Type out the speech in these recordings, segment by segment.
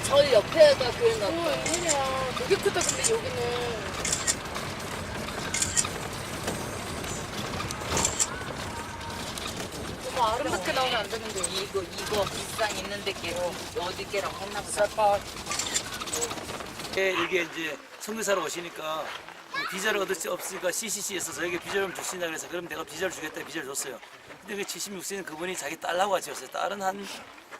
저 옆에가 교회인가 보다. 웬일이야. 되게 크다, 근데 여기는. 너무 아름답게 나오면 안 되는데. 이거 비상 있는데 계속 어디 게라고 했나 보다. 이게 이제 선교사로 오시니까 비자를 얻을 수 없으니까 CCC에서 저에게 비자를 좀 주신다 그래서 그럼 내가 비자를 주겠다 비자를 줬어요. 근데 그 76세인 그분이 자기 딸하고 같이 왔어요. 딸은 한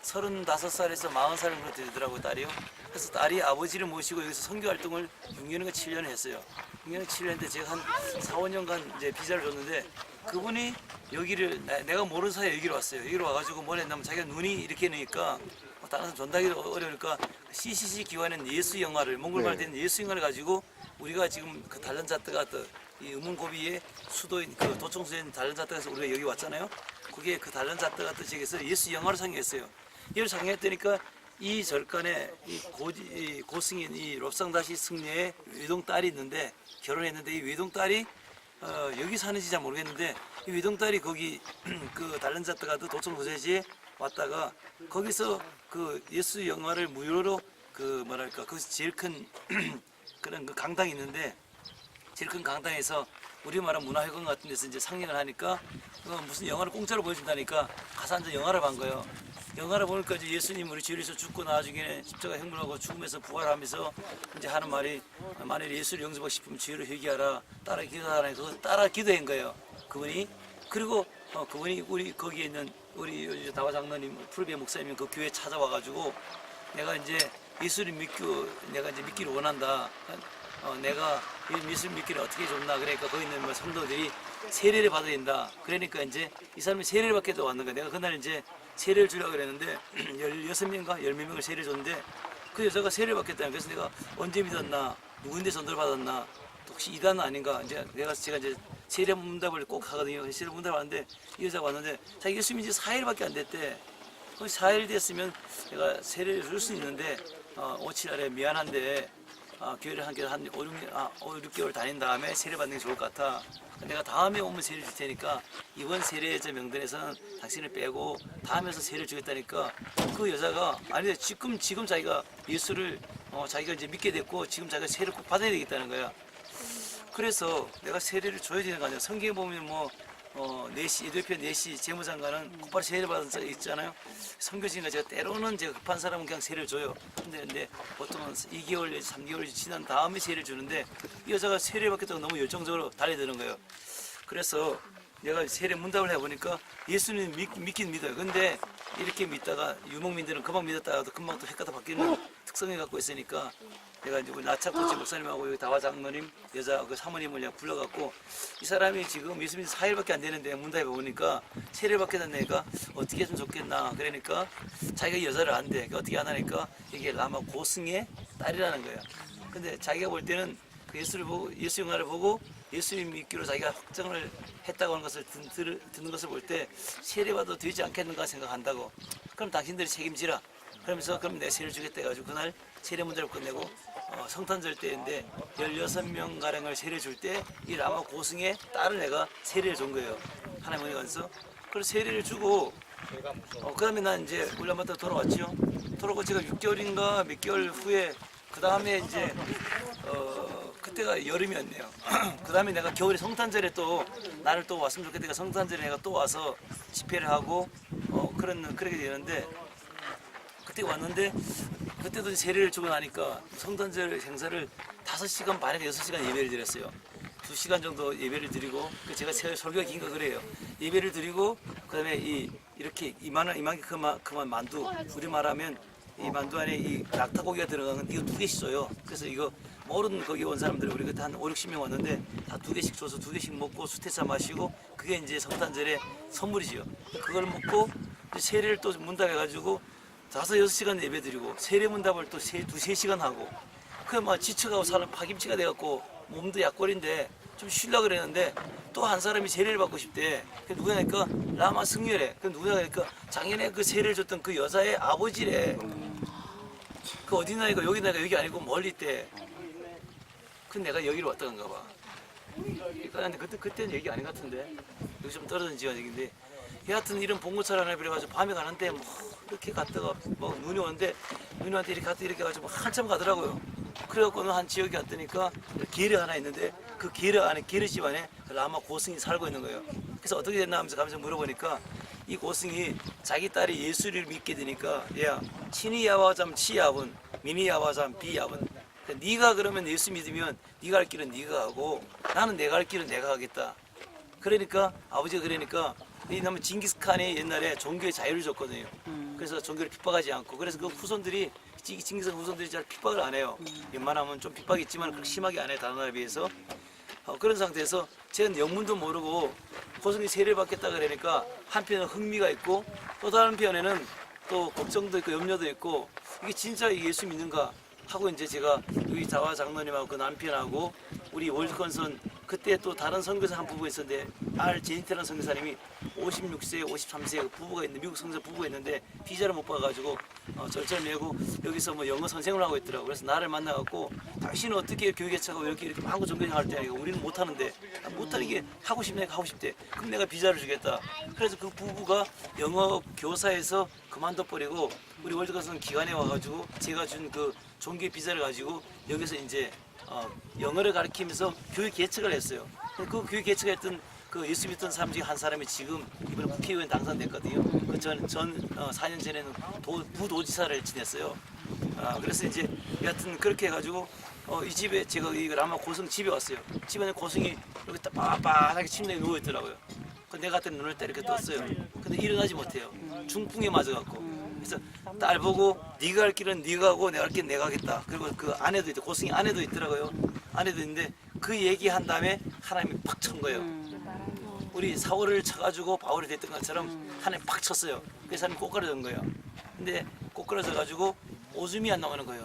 35살에서 40살 정도 되더라고요, 딸이요. 그래서 딸이 아버지를 모시고 여기서 선교 활동을 6년인가 7년을 했어요. 6년 7년 했는데 제가 한 4, 5년간 이제 비자를 줬는데 그분이 여기를 내가 모르는 사이에 여기로 왔어요. 여기로 와가지고 뭘 했냐면 자기가 눈이 이렇게 되니까 다른 사람 전달하기도 어려우니까 CCC 기관은 예수 영화를 몽골말 되는 예수 영화를 가지고 우리가 지금 그 달란자트가 이 음문고비의 수도인 그 도청수인 달란자트에서 우리가 여기 왔잖아요. 그게 그 달란자트 같은 지역에서 예수 영화를 상영했어요. 이걸 상영했다니까 이 절간에 이 고승인 이 롭상다시 승려의 외동딸이 있는데 결혼했는데 이 외동딸이 여기 사는지 잘 모르겠는데 이 외동딸이 거기 그 달란자트가 도청소재지에 왔다가 거기서 그 예수 영화를 무료로 그 뭐랄까 거기서 제일 큰 그런 그 강당이 있는데 제일 큰 강당에서 우리말은 문화회관 같은 데서 이제 상영을 하니까 무슨 영화를 공짜로 보여준다니까 가서 앉아 영화를 본 거예요. 영화를 보니까 이제 예수님 우리 죄에서 죽고 나중에 십자가 형벌하고 죽으면서 부활하면서 이제 하는 말이 만일 예수를 영접하고 싶으면 죄를 회개하라 따라 기도하라 그거 따라 기도한 거예요. 그분이 그리고 그분이 우리 거기에 있는 우리 다와 장로님 푸르비의 목사님이 그 교회에 찾아와가지고 내가 이제 예수를 내가 이제 믿기를 원한다. 내가 예수를 믿기를 어떻게 줬나 그러니까 거기 있는 성도들이 세례를 받아야 된다. 그러니까 이제 이 사람이 세례를 받게 왔는 거야. 내가 그날 이제 세례를 주려고 그랬는데 16명인가 10몇 명을 세례를 줬는데 그 여자가 세례를 받겠다는 거야. 그래서 내가 언제 믿었나 누구인데 전도를 받았나 혹시 이단 아닌가 이제 제가 이제 세례 문답을 꼭 하거든요. 세례 문답을 하는데 이 여자가 왔는데 자기 예수 믿은 지 4일밖에 안 됐대. 그 4일 됐으면 내가 세례를 줄 수 있는데 5, 7월에 미안한데 교회를 한 5, 6개월 다닌 다음에 세례 받는 게 좋을 것 같아. 내가 다음에 오면 세례 줄 테니까 이번 세례자 명단에서는 당신을 빼고 다음에서 세례를 주겠다니까 그 여자가 아니 지금 자기가 예수를 자기가 이제 믿게 됐고 지금 자기가 세례를 꼭 받아야 되겠다는 거야. 그래서 내가 세례를 줘야 되는 거 아니야. 성경에 보면 에티오피아 네시 재무장관은 곧바로 세례를 받은 적 있잖아요. 선교지니까 제가 때로는 제가 급한 사람은 그냥 세례를 줘요. 근데 보통은 2개월, 3개월 지난 다음에 세례를 주는데 이 여자가 세례를 받겠다고 너무 열정적으로 달려드는 거예요. 그래서 내가 세례 문답을 해보니까 예수님 믿긴 믿어요. 근데 이렇게 믿다가 유목민들은 금방 믿었다가도 금방 또 헷갈려 바뀌는 특성을 갖고 있으니까 내가 이제 우리 나차코치 목사님하고 여기 다와 장로님 여자 그 사모님을 그냥 불러갖고 이 사람이 지금 예수 믿은 4일밖에 안 되는데 문답해 보니까 세례를 받게 된다니까 어떻게 했으면 좋겠나 그러니까 자기가 여자를 안 돼. 어떻게 안 하니까 이게 라마 고승의 딸이라는 거야. 근데 자기가 볼 때는 그 예수를 보고 예수 영화를 보고 예수님 믿기로 자기가 확정을 했다고 하는 것을 듣는 것을 볼 때 세례받아도 되지 않겠는가 생각한다고. 그럼 당신들이 책임지라. 그러면서 그럼 내 세례를 주겠다 해가지고 그날 세례 문제를 끝내고 성탄절 때인데 16명 가량을 세례 줄 때 이 라마 고승의 딸을 내가 세례를 준 거예요. 하나님의 관서. 그래서 세례를 주고 그 다음에 난 이제 울란바토로 돌아왔죠. 돌아오고 제가 6개월인가 몇 개월 후에 그 다음에 이제 그때가 여름이었네요. 그 다음에 내가 겨울에 성탄절에 또 나를 또 왔으면 좋겠다. 성탄절에 내가 또 와서 집회를 하고 그렇게 되는데 그때 왔는데 그때도 세례를 주고 나니까 성탄절 행사를 5시간 반에서 6시간 예배를 드렸어요. 2시간 정도 예배를 드리고 제가 설교가 긴가 그래요. 예배를 드리고 그다음에 이렇게 이만큼만 만두 우리 말하면 이 만두 안에 이 낙타고기가 들어가는 이거 2개씩 줘요. 그래서 이거 모르는 거기 온 사람들 우리 그때 한 5, 60명 왔는데 다 2개씩 줘서 2개씩 먹고 수태차 마시고 그게 이제 성탄절의 선물이지요. 그걸 먹고 세례를 또 문답해가지고 5, 6시간 예배 드리고 세례 문답을 또 2, 3시간 하고 그 막 지쳐가고 사람 파김치가 돼갖고 몸도 약골인데 좀 쉬려고 그랬는데 또 한 사람이 세례를 받고 싶대. 누구냐니까 라마 승려래. 그 누구냐니까 작년에 그 세례를 줬던 그 여자의 아버지래. 그 어디 나이가 여기 나이가 여기 아니고 멀리 있대. 그 내가 여기로 왔다 간가 봐. 그러니까 그때는 여기 아닌 것 같은데 여기 좀 떨어진 지역인데 여하튼 이런 봉고차를 하나 빌려가지고 밤에 가는데 뭐 이렇게 갔다가 뭐 눈이 오는데 이렇게 갔다 이렇게 가지고 한참 가더라고요. 그래갖고는 한 지역에 갔더니까 게르 하나 있는데 그 게르 안에 게르집 안에 라마 고승이 살고 있는 거예요. 그래서 어떻게 됐나 하면서 가면서 물어보니까 이 고승이 자기 딸이 예수를 믿게 되니까 야 친이야와잠 치야분 미니야와잠 비야분 네가 그러면 예수 믿으면 네가 할 길은 네가 하고 나는 내가 할 길은 내가 하겠다. 그러니까 아버지가 그러니까 이 남은 징기스칸이 옛날에 종교의 자유를 줬거든요. 그래서 종교를 핍박하지 않고 그래서 그 후손들이 징기스칸 후손들이 잘 핍박을 안 해요. 웬만하면 좀 핍박이 있지만 그렇게 심하게 안 해요. 다른 나라에 비해서. 그런 상태에서 제가 영문도 모르고 고승이 세례를 받겠다 그러니까 한편은 흥미가 있고 또 다른 편에는 또 걱정도 있고 염려도 있고 이게 진짜 예수 믿는가 하고 이제 제가 여기 자화 장로님하고 그 남편하고 우리 월드컨선 그때 또 다른 선교사 한 부부 있었는데 제니테라는 선교사님이 56세, 53세 부부가 있는데 미국 선교사 부부가 있는데 비자를 못 받아가지고 절차를 내고 여기서 뭐 영어 선생을 하고 있더라고. 그래서 나를 만나갖고 당신은 어떻게 교육에 차고 이렇게 한국 전교생 할 때 우리는 못하는데 못하는 게 하고 싶네 하고 싶대. 그럼 내가 비자를 주겠다. 그래서 그 부부가 영어 교사에서 그만둬버리고 우리 월드컨선 기관에 와가지고 제가 준 그 종교 비자를 가지고 여기서 이제 영어를 가르치면서 교육 개척을 했어요. 그 교육 개척했던 그 예수 믿던 사람 중에 한 사람이 지금 이번에 국회의원 당선됐거든요. 그 전 4년 전에는 부도지사를 지냈어요. 그래서 이제 여하튼 그렇게 해가지고 이 집에 제가 이 라마 고승 집에 왔어요. 집안에 고승이 여기 딱 빳빳하게 침대에 누워 있더라고요. 내가 그때 눈을 딱 이렇게 떴어요. 근데 일어나지 못해요. 중풍에 맞아갖고. 그래서 딸 보고 네가 할 길은 네가 하고 내가 할 길은 내가 하겠다. 그리고 그 아내도 있고 고승이 아내도 있더라고요. 아내도 있는데 그 얘기한 다음에 하나님이 팍 친 거예요. 우리 사울을 쳐가지고 바울이 됐던 것처럼 하나님이 팍 쳤어요. 그래서 하나님이 꼬꾸라진 거예요. 근데 꼬꾸라져가지고 오줌이 안 나오는 거예요.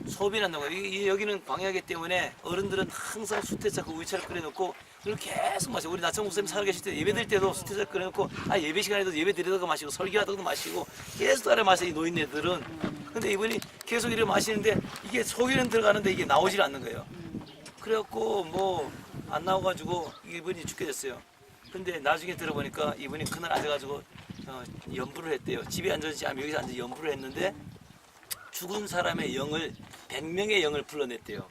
소변이 안 나오고 여기는 광야기 때문에 어른들은 항상 수태차 그 우유차를 끓여놓고 그걸 계속 마시고 우리 나청 목사님 살아 계실 때 예배 드릴 때도 수태차 끓여놓고 예배 시간에도 예배 드리다가 마시고 설교하다가도 마시고 계속 따라 마셔 이 노인네들은. 근데 이분이 계속 이렇게 마시는데 이게 속에는 들어가는데 이게 나오질 않는 거예요. 그래갖고 뭐 안 나와가지고 이분이 죽게 됐어요. 근데 나중에 들어보니까 이분이 그날 앉아가지고 연부를 했대요. 집에 앉아서 여기서 앉아 연부를 했는데 죽은 사람의 영을 100명의 영을 불러냈대요.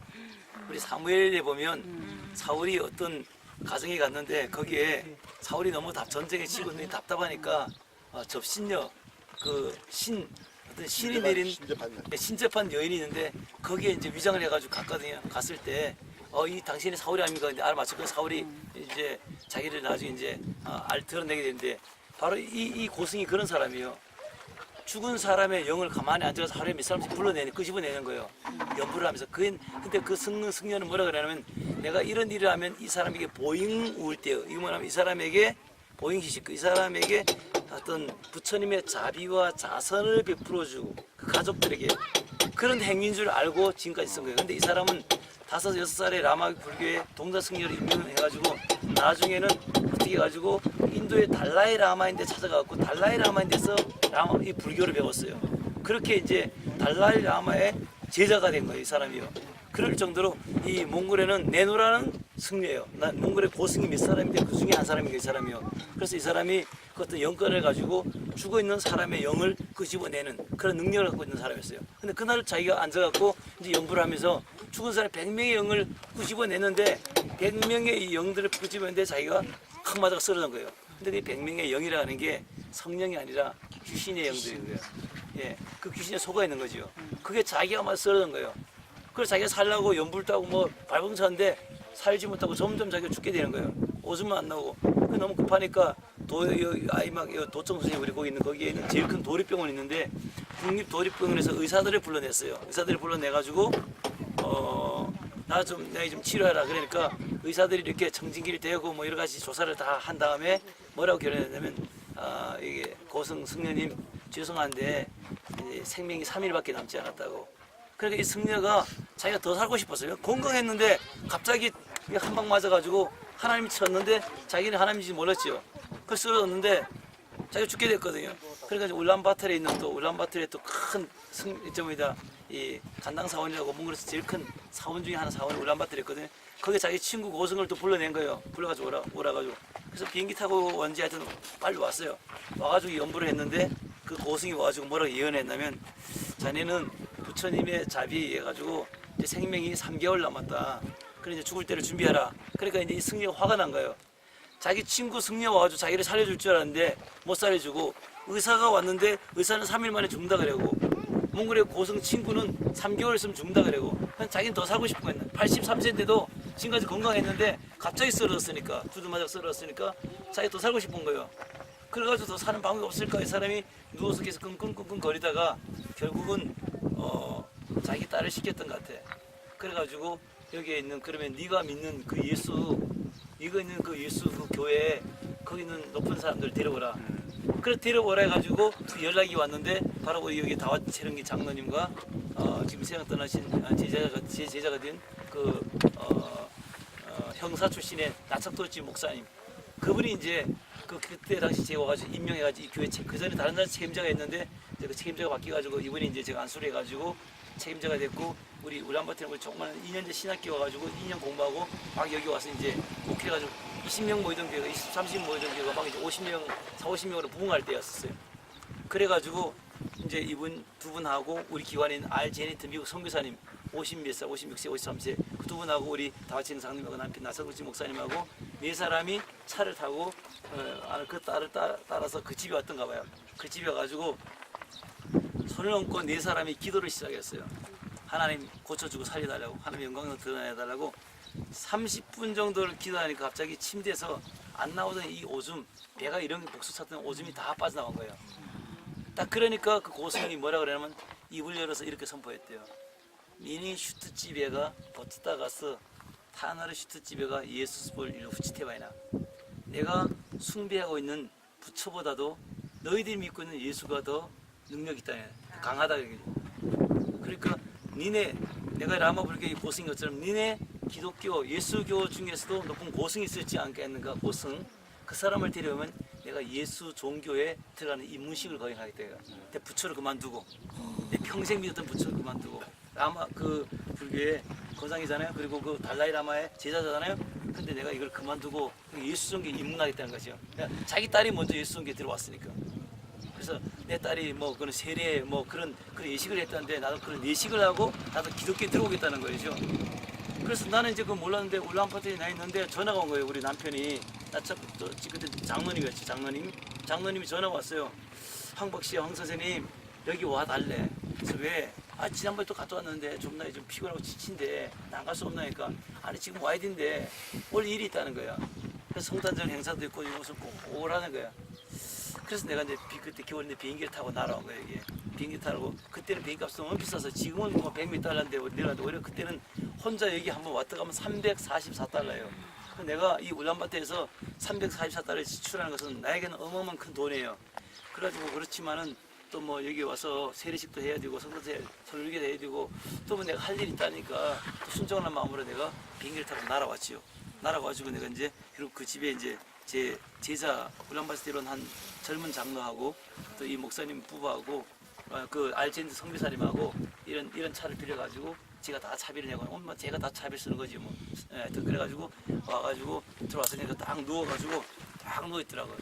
우리 사무엘에 보면 사울이 어떤 가정에 갔는데 거기에 사울이 너무 전쟁에 치고 있는 답답하니까 접신녀 어떤 신이 내린 신접한 여인이 있는데 거기에 이제 위장을 해가지고 갔거든요. 갔을 때 이 당신이 사울이 아닙니까? 근데 알맞췄고 사울이 이제 자기를 나중에 이제 드러내게 되는데 바로 이 고승이 그런 사람이에요. 죽은 사람의 영을 가만히 앉아서 하루에 몇 사람씩 끄집어내는 거예요. 연부를 하면서. 근데 그 승려는 뭐라 그러냐면 내가 이런 일을 하면 이 사람에게 보잉 우울대요. 이거 뭐냐면 이 사람에게 보잉시식, 이 사람에게 어떤 부처님의 자비와 자선을 베풀어주고 그 가족들에게 그런 행위인 줄 알고 지금까지 쓴 거예요. 근데 이 사람은 5, 6살에 라마 불교의 동자 승려를 임명해가지고 나중에는 어떻게 해가지고 인도의 달라이 라마인데 찾아가고 달라이 라마인데서 이 불교를 배웠어요. 그렇게 이제 달라이 라마의 제자가 된 거예요, 이 사람이요. 그럴 정도로 이 몽골에는 네노라는 승려예요. 몽골에 고승이 몇 사람인데 그 중에 한 사람이 이 사람이요. 그래서 이 사람이 그 어떤 영권을 가지고 죽어 있는 사람의 영을 끄집어내는 그런 능력을 갖고 있는 사람이었어요. 근데 그날 자기가 앉아갖고 이제 연부를 하면서 죽은 사람 100명의 영을 끄집어내는데 100명의 이 영들을 끄집어내는데 자기가 칵 맞아가 쓰러진 거예요. 근데 이 100명의 영이라는 게 성령이 아니라 귀신의 영들인 거예요. 예, 그 귀신에 속아 있는 거죠. 그게 자기가 맞아 쓰러진 거예요. 그래서 자기가 살려고 연불 따고 뭐 발봉차는데 살지 못하고 점점 자기가 죽게 되는 거예요. 오줌만 안 나오고. 너무 급하니까 도청 선생님 우리 거기 있는 거기에 있는 제일 큰 도립병원이 있는데 국립도립병원에서 의사들을 불러냈어요. 의사들을 불러내가지고 내가 좀 치료하라 그러니까 의사들이 이렇게 청진기를 대고 뭐 여러 가지 조사를 다 한 다음에 뭐라고 결론했냐면 이게 고승 승려님 죄송한데 생명이 3일밖에 남지 않았다고. 그러니까 이 승려가 자기가 더 살고 싶었어요. 건강했는데 갑자기 한 방 맞아가지고 하나님이 쳤는데 자기는 하나님인지 몰랐죠. 그래서 쓰러졌는데 자기가 죽게 됐거든요. 그러니까 울란바토르에 있는 울란바토르에 또 큰 이 간당 사원이라고 몽골에서 제일 큰 사원 중에 하나 사원이 울란바토르였거든요. 거기 자기 친구 고승을 또 불러낸 거예요. 불러가지고 오라가지고. 그래서 비행기 타고 원지 하여튼 빨리 왔어요. 와가지고 연부를 했는데 그 고승이 와가지고 뭐라고 예언했냐면 자네는 부처님의 자비에 의해 가지고 이제 생명이 3개월 남았다. 그래 이제 죽을 때를 준비하라. 그러니까 이제 이 승려가 화가 난 거예요. 자기 친구 승려 와가지고 자기를 살려줄 줄 알았는데 못 살려주고 의사가 왔는데 의사는 3일 만에 죽는다 그러고 몽골의 고승 친구는 3개월 있으면 죽는다 그러고 그냥 자기는 더 살고 싶은 거였나. 83세인데도 지금까지 건강했는데 갑자기 쓰러졌으니까 두두마작 쓰러졌으니까 자기 더 살고 싶은 거예요. 그래가지고 더 사는 방법이 없을까 이 사람이 누워서 계속 끙끙끙끙 거리다가 결국은 자기 딸을 시켰던 것 같아. 그래가지고 여기에 있는 그러면 네가 믿는 그 예수 이거 있는 그 예수 그 교회에 거기 있는 높은 사람들 데려오라. 그래 데려오라 해가지고 그 연락이 왔는데 바로 여기 다와 체령기 장로님과 지금 세상 떠나신 제 제자가 된 그 형사 출신의 나척도지 목사님 그분이 이제 그때 당시 제가 와가지고 임명해가지고 이 교회 그 전에 다른 나라 책임자가 있는데 그 책임자가 바뀌어가지고 이분이 이제 제가 안수를 해가지고 책임자가 됐고 우리 울란바토르에 정말 2년째 신학교 와가지고 2년 공부하고 막 여기 와서 이제 목회해가지고 20명 모이던 교회가 20, 30명 모이던 교회가 막 이제 50명, 40, 50명으로 부흥할 때였었어요. 그래가지고 이제 이분 두 분하고 우리 기관인 알제니트 미국 선교사님 50몇 살, 56세, 53세 그 두 분하고 우리 다와치는 장님하고 남편 나성글지 목사님하고 네 사람이 차를 타고 그 딸을 따라서 그 집에 왔던가 봐요. 그 집에 와가지고 손을 얹고 네 사람이 기도를 시작했어요. 하나님 고쳐주고 살려달라고 하나님 영광을 드러내달라고 30분 정도를 기도하니까 갑자기 침대에서 안 나오던 이 오줌 배가 이런 복수 찼던 오줌이 다 빠져나온 거예요. 딱 그러니까 그 고승이 뭐라 그러냐면 입을 열어서 이렇게 선포했대요. 미니 슈트집에가 버티다 가서 타나르 슈트집에가 예수스볼 일로 후치테바이나 내가 숭배하고 있는 부처보다도 너희들이 믿고 있는 예수가 더 능력 있다 강하다 그러니까 니네 내가 라마 불교의 고승인 것처럼 니네 기독교 예수교 중에서도 높은 고승이 있었지 않겠는가 고승 그 사람을 데려오면 내가 예수 종교에 들어가는 이 문식을 거행하겠다 내 부처를 그만두고 내 평생 믿었던 부처를 그만두고 라마 그 불교의 거상이잖아요. 그리고 그 달라이 라마의 제자잖아요. 근데 내가 이걸 그만두고 예수 종교에 입문하겠다는 거죠. 그러니까 자기 딸이 먼저 예수 종교에 들어왔으니까. 그래서 내 딸이 뭐 그런 세례 뭐 그런 예식을 했다는데 나도 그런 예식을 하고 나도 기독교에 들어오겠다는 거죠. 그래서 나는 이제 그 몰랐는데 울란바토르에 나 있는데 전화가 온 거예요. 우리 남편이 나 그때 장로님이었지 장로님이 전화가 왔어요. 황박 씨, 황 선생님 여기 와 달래. 그래서 왜? 지난번에 또 갔다 왔는데 좀 피곤하고 지친데 나 안 갈 수 없나니까 아니 지금 와야 된대. 원래 일이 있다는 거야. 그래서 성탄절 행사도 있고 이것을 꼭 오라는 거야. 그래서 내가 이제 그때 겨울인데 비행기를 타고 날아온 거야 이게. 비행기 타고 그때는 비행값이 너무 비싸서 지금은 뭐 100달러인데 내려갔는데 오히려 그때는 혼자 여기 한번 왔다 가면 344달러예요. 내가 이 울란바토르에서 344달러를 지출하는 것은 나에게는 어마어마한 큰 돈이에요. 그래가지고 그렇지만은 또 뭐 여기 와서 세례식도 해야 되고 성탄절 설교도 해야 되고 또 뭐 내가 할 일이 있다니까 또 순종하는 마음으로 내가 비행기를 타고 날아왔지요. 날아와가지고 내가 이제 그리고 그 집에 이제 제 제자 울란바토르에 한 젊은 장로하고 또 이 목사님 부부하고 그 알젠드 성비사님하고 이런 차를 빌려가지고 제가 다 차비를 내고 엄마 제가 다 차비 쓰는 거지 뭐. 그래가지고 와가지고 들어왔으니까 딱 누워가지고 딱 누워있더라고요.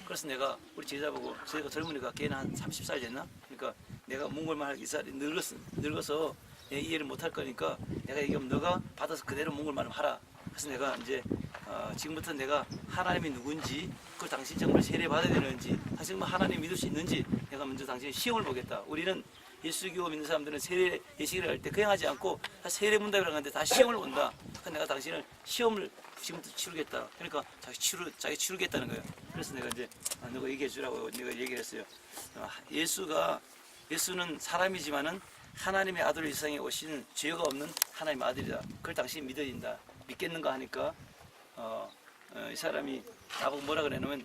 그래서 내가 우리 제자 보고 저희가 젊으니까 걔는 한 30살 됐나? 그러니까 내가 몽골말 할 이살이 늙어서 이해를 못할 거니까 내가 얘기하면 너가 받아서 그대로 몽골말을 하라. 그래서 내가 이제 지금부터 내가 하나님이 누군지 그걸 당신 정말 세례 받아야 되는지 당신 정말 하나님 믿을 수 있는지 내가 먼저 당신 시험을 보겠다. 우리는 예수교 믿는 사람들은 세례 예식을 할 때 그냥 하지 않고 다 세례 문답이라고 하는데 다 시험을 본다. 그러니까 내가 당신을 시험을 지금부터 치르겠다. 그러니까 자기 치르겠다는 거예요. 그래서 내가 이제 너가 얘기해 주라고 내가 얘기를 했어요. 예수는 사람이지만은 하나님의 아들로 이 세상에 오신 죄가 없는 하나님의 아들이다. 그걸 당신이 믿어야 된다. 믿겠는가 하니까 이 사람이 나보고 뭐라 그러냐면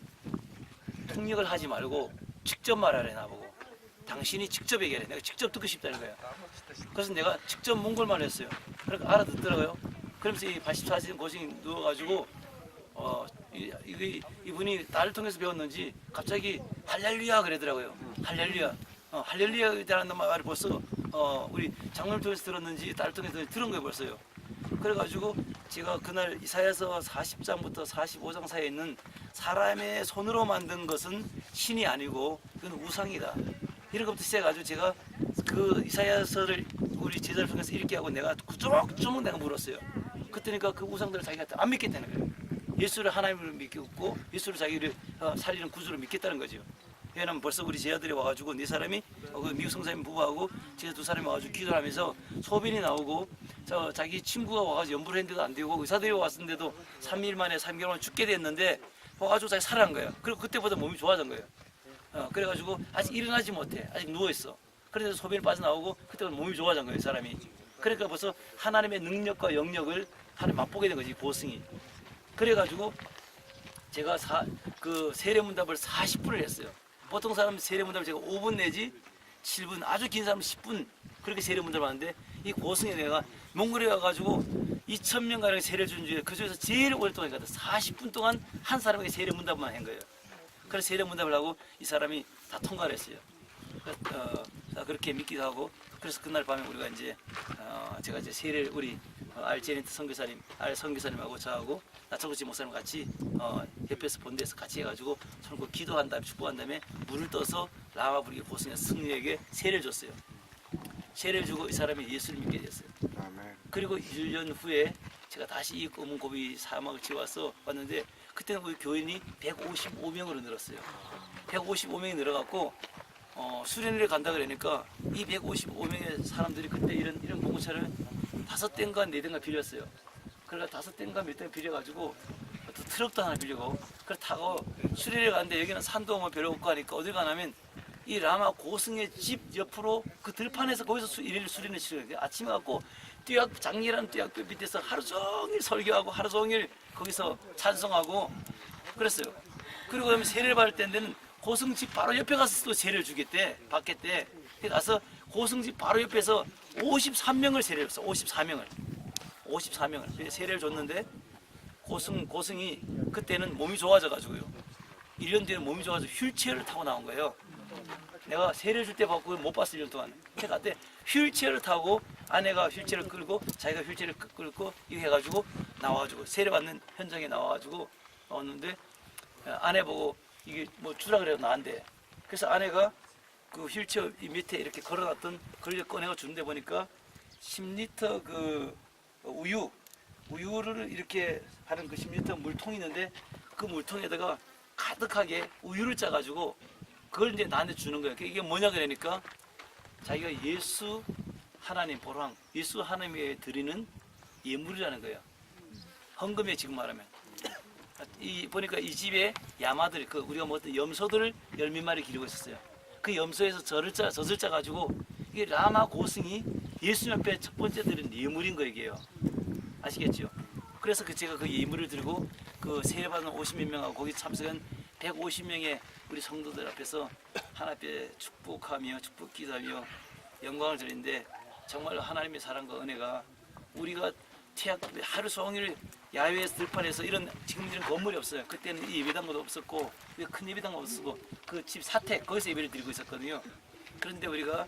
통역을 하지 말고 직접 말하래 나보고. 당신이 직접 얘기하래. 내가 직접 듣고 싶다는 거야. 그래서 내가 직접 몽골말을 했어요. 그러니까 알아듣더라고요. 그러면서 이 84세 고생이 누워가지고 이분이 나를 통해서 배웠는지 갑자기 할렐루야 그러더라고요. 할렐루야. 할렐루야에 대한 말을 벌써 우리 장로님 통해서 들었는지 딸 통해서 들은 거예요 벌써요. 그래가지고 제가 그날 이사야서 40장부터 45장 사이에 있는 사람의 손으로 만든 것은 신이 아니고 그건 우상이다. 이런 것부터 시작해가지고 제가 그 이사야서를 우리 제자를 통해서 읽게 하고 내가 꾸준히 내가 물었어요. 그때니까 그 우상들을 자기가 안 믿겠다는 거예요. 예수를 하나님으로 믿겠고 예수를 자기를 살리는 구주로 믿겠다는 거죠. 왜냐면 벌써 우리 제자들이 와가지고 네 사람이 그 미국 성사님 부부하고 제자 두 사람이 와가지고 기도를 하면서 소변이 나오고 자기 친구가 와가지고 연부를 했는데도 안 되고 의사들이 왔는데도 3일 만에 3개월 만에 죽게 됐는데 와가지고 자기 살아난 거예요. 그리고 그때보다 몸이 좋아진 거예요. 그래가지고 아직 일어나지 못해. 아직 누워있어. 그래서 소변이 빠져나오고 그때부터 몸이 좋아진 거예요 사람이. 그러니까 벌써 하나님의 능력과 영역을 하나님 맛보게 된 거지 보승이. 그래가지고 제가 그 세례문답을 40분을 했어요. 보통 사람 세례문답을 제가 5분 내지 7분, 아주 긴 사람은 10분 그렇게 세례문답을 하는데 이 고승에 내가 몽골에 와가지고 2,000명가량 세례를 준 중에 그 중에서 제일 오랫동안 했거든. 40분 동안 한 사람에게 세례문답만 한 거예요. 그래서 세례문답을 하고 이 사람이 다 통과를 했어요. 그렇게 믿기도 하고 그래서 그날 밤에 우리가 이제 제가 이제 세례를 우리 알제니트 선교사님하고 저하고 나철구치 목사님 같이 옆에서 본대에서 같이 해가지고 서로 기도한 다음에 축복한 다음에 물을 떠서 라마 부르기 고승의 승리에게 세례를 줬어요. 세례를 주고 이 사람이 예수를 믿게 됐어요. 그리고 1년 후에 제가 다시 이 검은 고비 사막을 지어와서 왔는데 그때는 우리 교인이 155명으로 늘었어요. 155명이 늘어갖고 수련회를 간다 그러니까 이 155명의 사람들이 그때 이런 봉고차를 5대인가 4대인가 빌렸어요. 그러니까 5대인가 몇 대인가 빌려가지고 또 트럭도 하나 빌리고 그걸 타고 수련회 가는데 여기는 산도 뭐 별로 없고 하니까 어딜 가냐면 이 라마 고승의 집 옆으로 그 들판에서 거기서 일일 수련회 치는 거예요. 아침에 갖고 장리라는 뙤약볕 밑에서 하루 종일 설교하고 하루 종일 거기서 찬송하고 그랬어요. 그리고 그다음에 세례를 받을 때는 고승집 바로 옆에 가서 또 세례를 주겠대, 받겠대. 가서 고승집 바로 옆에서 53명을 세례를 줬어. 54명을 세례를 줬는데 고승이 그때는 몸이 좋아져가지고요. 1년 뒤에 몸이 좋아서 휠체어를 타고 나온 거예요. 내가 세례를 줄 때 받고 못 봤어 1년 동안. 그때 휠체어를 타고 아내가 휠체어를 끌고 자기가 휠체어를 끌고 이거 해가지고 나와가지고 세례 받는 현장에 나와가지고 나왔는데 아내 보고 이게 뭐 주라 그래서 나한테. 그래서 아내가 그 휠체어 이 밑에 이렇게 걸어놨던 그걸 꺼내가 주는데 보니까 10리터 그 우유를 이렇게 하는 그 10리터 물통이 있는데 그 물통에다가 가득하게 우유를 짜가지고 그걸 이제 나한테 주는 거예요. 이게 뭐냐 그러니까 자기가 예수 하나님 보랑 예수 하나님에 드리는 예물이라는 거예요. 헌금에 지금 말하면. 보니까 이 집에 야마들 우리가 먹었던 염소들을 10몇 마리 기르고 있었어요. 그 염소에서 젖을 짜 가지고 이게 라마 고승이 예수님 앞에 첫 번째 드린 예물인 거 이게요. 아시겠죠? 그래서 제가 그 예물을 들고 그 세례받은 50몇 명하고 거기 참석한 150명의 우리 성도들 앞에서 하나님 앞에 축복하며 축복 기도하며 영광을 드리는데 정말 하나님의 사랑과 은혜가 우리가 하루 종일 야외에서 들판에서 지금 이런 건물이 없어요. 그때는 이 예배당도 없었고 큰 예배당도 없었고 그 집 사택 거기서 예배를 드리고 있었거든요. 그런데 우리가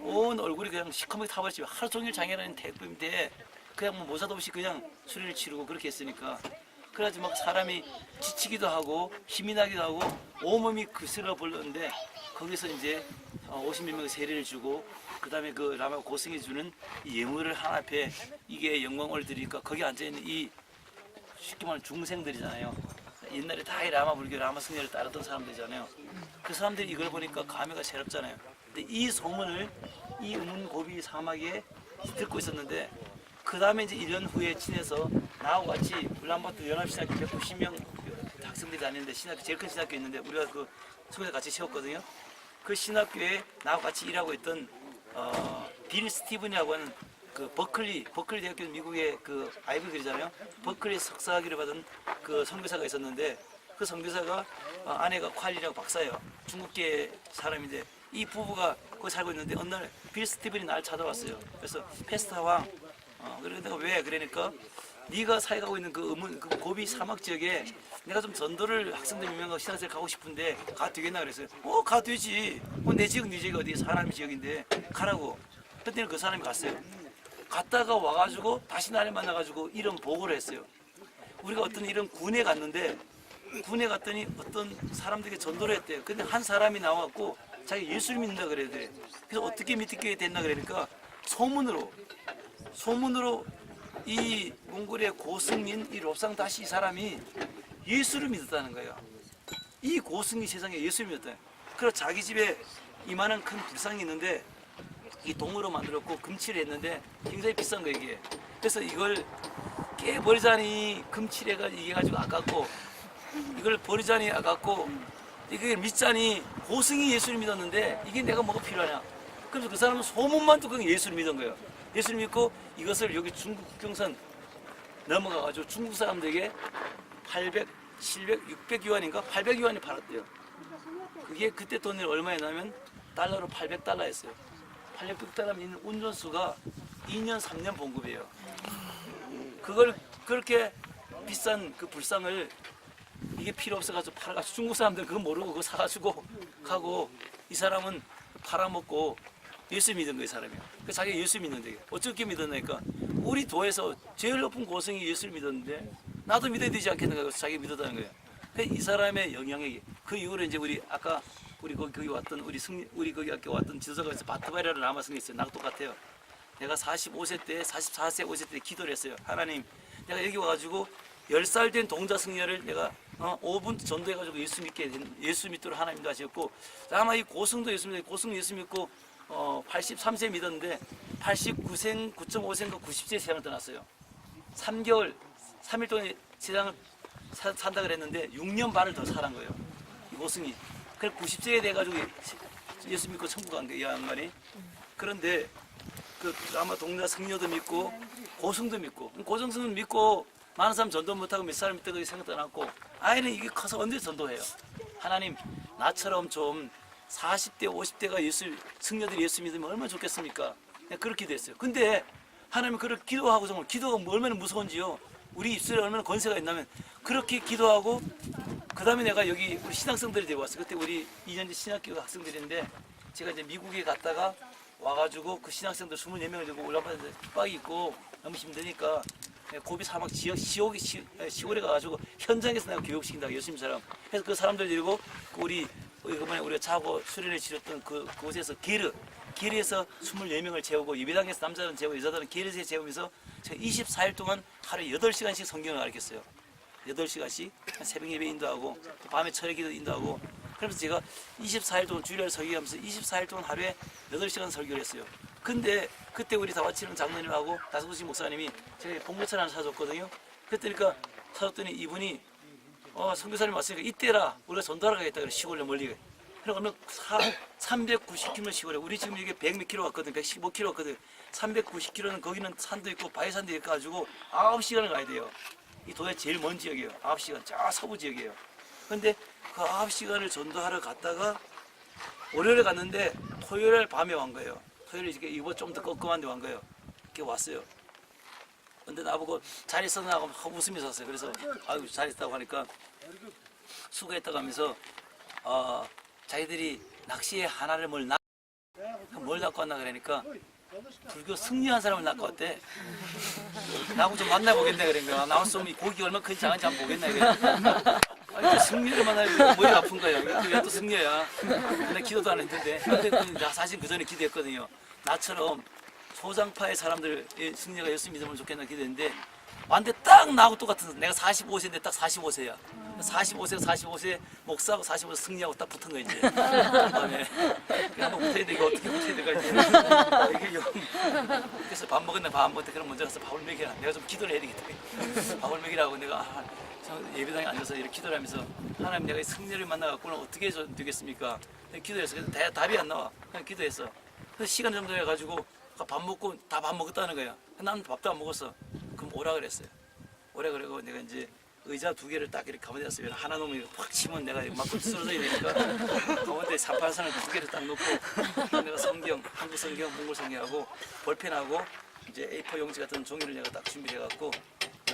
온 얼굴이 그냥 시커멓게 타버렸지. 하루 종일 장애라는 태극인데 그냥 뭐 모자도 없이 그냥 수련을 치르고 그렇게 했으니까 그래가지고 막 사람이 지치기도 하고 힘이 나기도 하고 온몸이 그스러 불렀는데 거기서 이제 50몇 명의 세례를 주고 그 다음에 그 라마 고승이 주는 이 예물을 하나 앞에 이게 영광을 드리니까 거기 앉아있는 이 쉽게 말하면 중생들이잖아요. 옛날에 다 이 라마 불교 라마 승려를 따르던 사람들이잖아요. 그 사람들이 이걸 보니까 감회가 새롭잖아요. 근데 이 소문을 이 우문고비 사막에 듣고 있었는데 그 다음에 이제 1년 후에 친해서 나하고 같이 울란바토 연합신학교 190명 학생들이 다니는데 제일 큰 신학교 있는데 우리가 그 숙소에 같이 세웠거든요. 그 신학교에 나하고 같이 일하고 있던 빌 스티븐이라고 하는 그 버클리 대학교 미국의 그 아이비글이잖아요. 버클리 석사학위를 받은 그 선교사가 있었는데 그 선교사가 아내가 콸리라고 박사예요. 중국계 사람인데 이 부부가 거기 살고 있는데 어느 날 빌 스티븐이 날 찾아왔어요. 그래서 페스타 왕 그래서 내가 왜 그러니까 네가 살아가고 있는 그 고비 사막 지역에 내가 좀 전도를 학생들 유명하고 신학생 가고 싶은데 가도 되겠나 그랬어요. 가도 되지. 내 지역 네 지역 어디 사람의 지역인데 가라고. 그때는 그 사람이 갔어요. 갔다가 와가지고 다시 나를 만나가지고 이런 보고를 했어요. 우리가 어떤 이런 군에 갔는데 군에 갔더니 어떤 사람들에게 전도를 했대요. 근데 한 사람이 나왔고 자기 예수를 믿는다 그래야 돼. 그래서 어떻게 믿게 됐나 그러니까 소문으로 이 몽골의 고승인 이 롭상다시 이 사람이 예수를 믿었다는 거예요. 이 고승이 세상에 예수를 믿었다. 그래서 자기 집에 이만한 큰 불상이 있는데 이 동으로 만들었고 금칠을 했는데 굉장히 비싼 거 이게. 그래서 이걸 깨버리자니 금칠해가 이게 가지고 아깝고 이걸 버리자니 아깝고 이게 믿자니 고승이 예수를 믿었는데 이게 내가 뭐가 필요하냐. 그래서 그 사람은 소문만 듣고 예수를 믿은 거예요. 예수를 믿고 이것을 여기 중국 국경선 넘어가가지고 중국 사람들에게 800, 700, 600유안인가 800유안이 팔았대요. 그게 그때 돈이 얼마였냐면 달러로 800달러였어요. 800달러면 운전수가 2년 3년 봉급이에요. 그걸 그렇게 비싼 그 불상을 이게 필요 없어가지고 팔아가지고 중국 사람들 그거 모르고 그거 사가지고 가고 이 사람은 팔아먹고 예수 믿은 거예요, 사람이. 그 자기가 예수 믿는데 어떻게 믿었나니까 우리 도에서 제일 높은 고승이 예수를 믿었는데 나도 믿어야 되지 않겠는가 그래서 자기가 믿었다는 거예요. 이 사람의 영향력이 그 이후로 이제 우리 아까 우리 거기 왔던 우리 거기 학교 왔던 지도자가 있어 바트바리라는 남아성이 있어요. 나랑 똑같아요. 내가 45세 때 44세 5세 때 기도를 했어요. 하나님 내가 여기 와가지고 10살 된 동자 승려를 내가 5분 전도해가지고 예수 믿도록 하나님도 하셨고 아마 이 고승도 예수 믿고 고승 예수 믿고 83세 믿었는데 89생 9.5세인가 90세 세상을 떠났어요. 3개월 3일 동안 세상을 산다 그랬는데 6년 반을 더 살은 거예요. 이 고승이. 그래서 90세에 돼가지고 예수 믿고 천국 간 거예요, 이 양반이. 그런데 그 아마 동자 승려도 믿고 고승도 믿고 고승은 믿고 많은 사람 전도 못하고 몇 사람 믿다가 생각 떠났고 아이는 이게 커서 언제 전도해요. 하나님 나처럼 좀 40대 50대가 승려들이 예수 믿으면 얼마나 좋겠습니까. 그렇게 됐어요. 근데 하나님 그걸 기도하고 정말 기도가 얼마나 무서운지요. 우리 입술에 얼마나 권세가 있냐면 그렇게 기도하고 그 다음에 내가 여기 우리 신학생들이 되어왔어요. 그때 우리 2년제 신학교 학생들인데 제가 이제 미국에 갔다가 와가지고 그 신학생들 24명을 들고 올라가서 빡이 있고 너무 힘드니까 고비 사막 지역 시골에 가가지고 현장에서 내가 교육시킨다고 열심히 사람. 그래서 그 사람들 데리고 우리 이번에 우리가 자고 수련회 치렀던 그곳에서 게르에서 24명을 재우고 예배당에서 남자는 재우고 여자들은 게르에 재우면서 제가 24일 동안 하루에 8시간씩 성경을 가르쳤어요. 8시간씩 새벽 예배 인도하고 밤에 철회 기도 인도하고 그러면서 제가 24일 동안 주일날 설교하면서 24일 동안 하루에 8시간 설교를 했어요. 근데 그때 우리 다와치는 장로님하고 나성구씨 목사님이 제가 봉고차를 하나 사줬거든요. 그러니까 사줬더니 이분이 선교사님 왔으니까 이때라 우리가 전도하러 가겠다 그래. 시골에 멀리. 그래서 어느 390km 시골에 우리 지금 이게 100몇 킬로 왔거든. 115km 왔거든. 390km는 거기는 산도 있고 바위산도 있고 가지고 9시간을 가야 돼요. 이 도의 제일 먼 지역이에요. 9시간. 저 서부 지역이에요. 근데 그 9시간을 전도하러 갔다가 월요일에 갔는데 토요일 밤에 온 거예요. 토요일에 이거 좀 더 꺾어만데 온 거예요. 이렇게 왔어요. 근데 나보고 잘 있었나 하고 웃음이 섰어요. 그래서 아유 잘 있다고 하니까 수고했다고 하면서 자기들이 낚시에 하나를 뭘 낳고 왔나 그러니까 불교 승리한 사람을 낳고 왔대. 나하고 좀 만나보겠네 그러니까 나왔으면 고기 얼마나 큰지 작은지 한번 보겠네 그래. 아니 승리를 만나면 머리가 아픈 거야. 왜 또 승려야. 나 기도도 안 했는데. 근데 나 사실 그 전에 기도했거든요. 나처럼 소장파의 사람들 승려가 예수 믿으면 좋겠나 기도했는데 완전 딱 나하고 똑같은 내가 45세인데 딱 45세야. 45세 목사하고 45세 승리하고 딱 붙은 거 이제. 그다음에 한번 붙어야 돼. 이거 어떻게 붙어야 될까 이제. 이게 그래서 밥 먹었나 밥 안 먹을 때 그럼 먼저 가서 밥을 먹이라. 내가 좀 기도를 해야 되겠다. 밥을 먹이라고 내가 예배당에 앉아서 이렇게 기도를 하면서 하나님 내가 이 승리를 만나갖고는 어떻게 해서 되겠습니까? 기도했어. 그래서 답이 안 나와. 그냥 기도했어. 그래서 시간 정도 해가지고 밥 먹고 다 밥 먹었다는 거야. 나는 밥도 안 먹었어. 그럼 오라 그랬어요. 오라 그러고 내가 이제 의자 2개를 딱 이렇게 가운데 놨어요. 하나 놓으면 확 치면 내가 맞고 쓰러져야 되니까 가운데 383을 2개를 딱 놓고 내가 성경, 한국 성경, 몽골 성경하고 볼펜하고 이제 A4 용지 같은 종이를 내가 딱 준비해갖고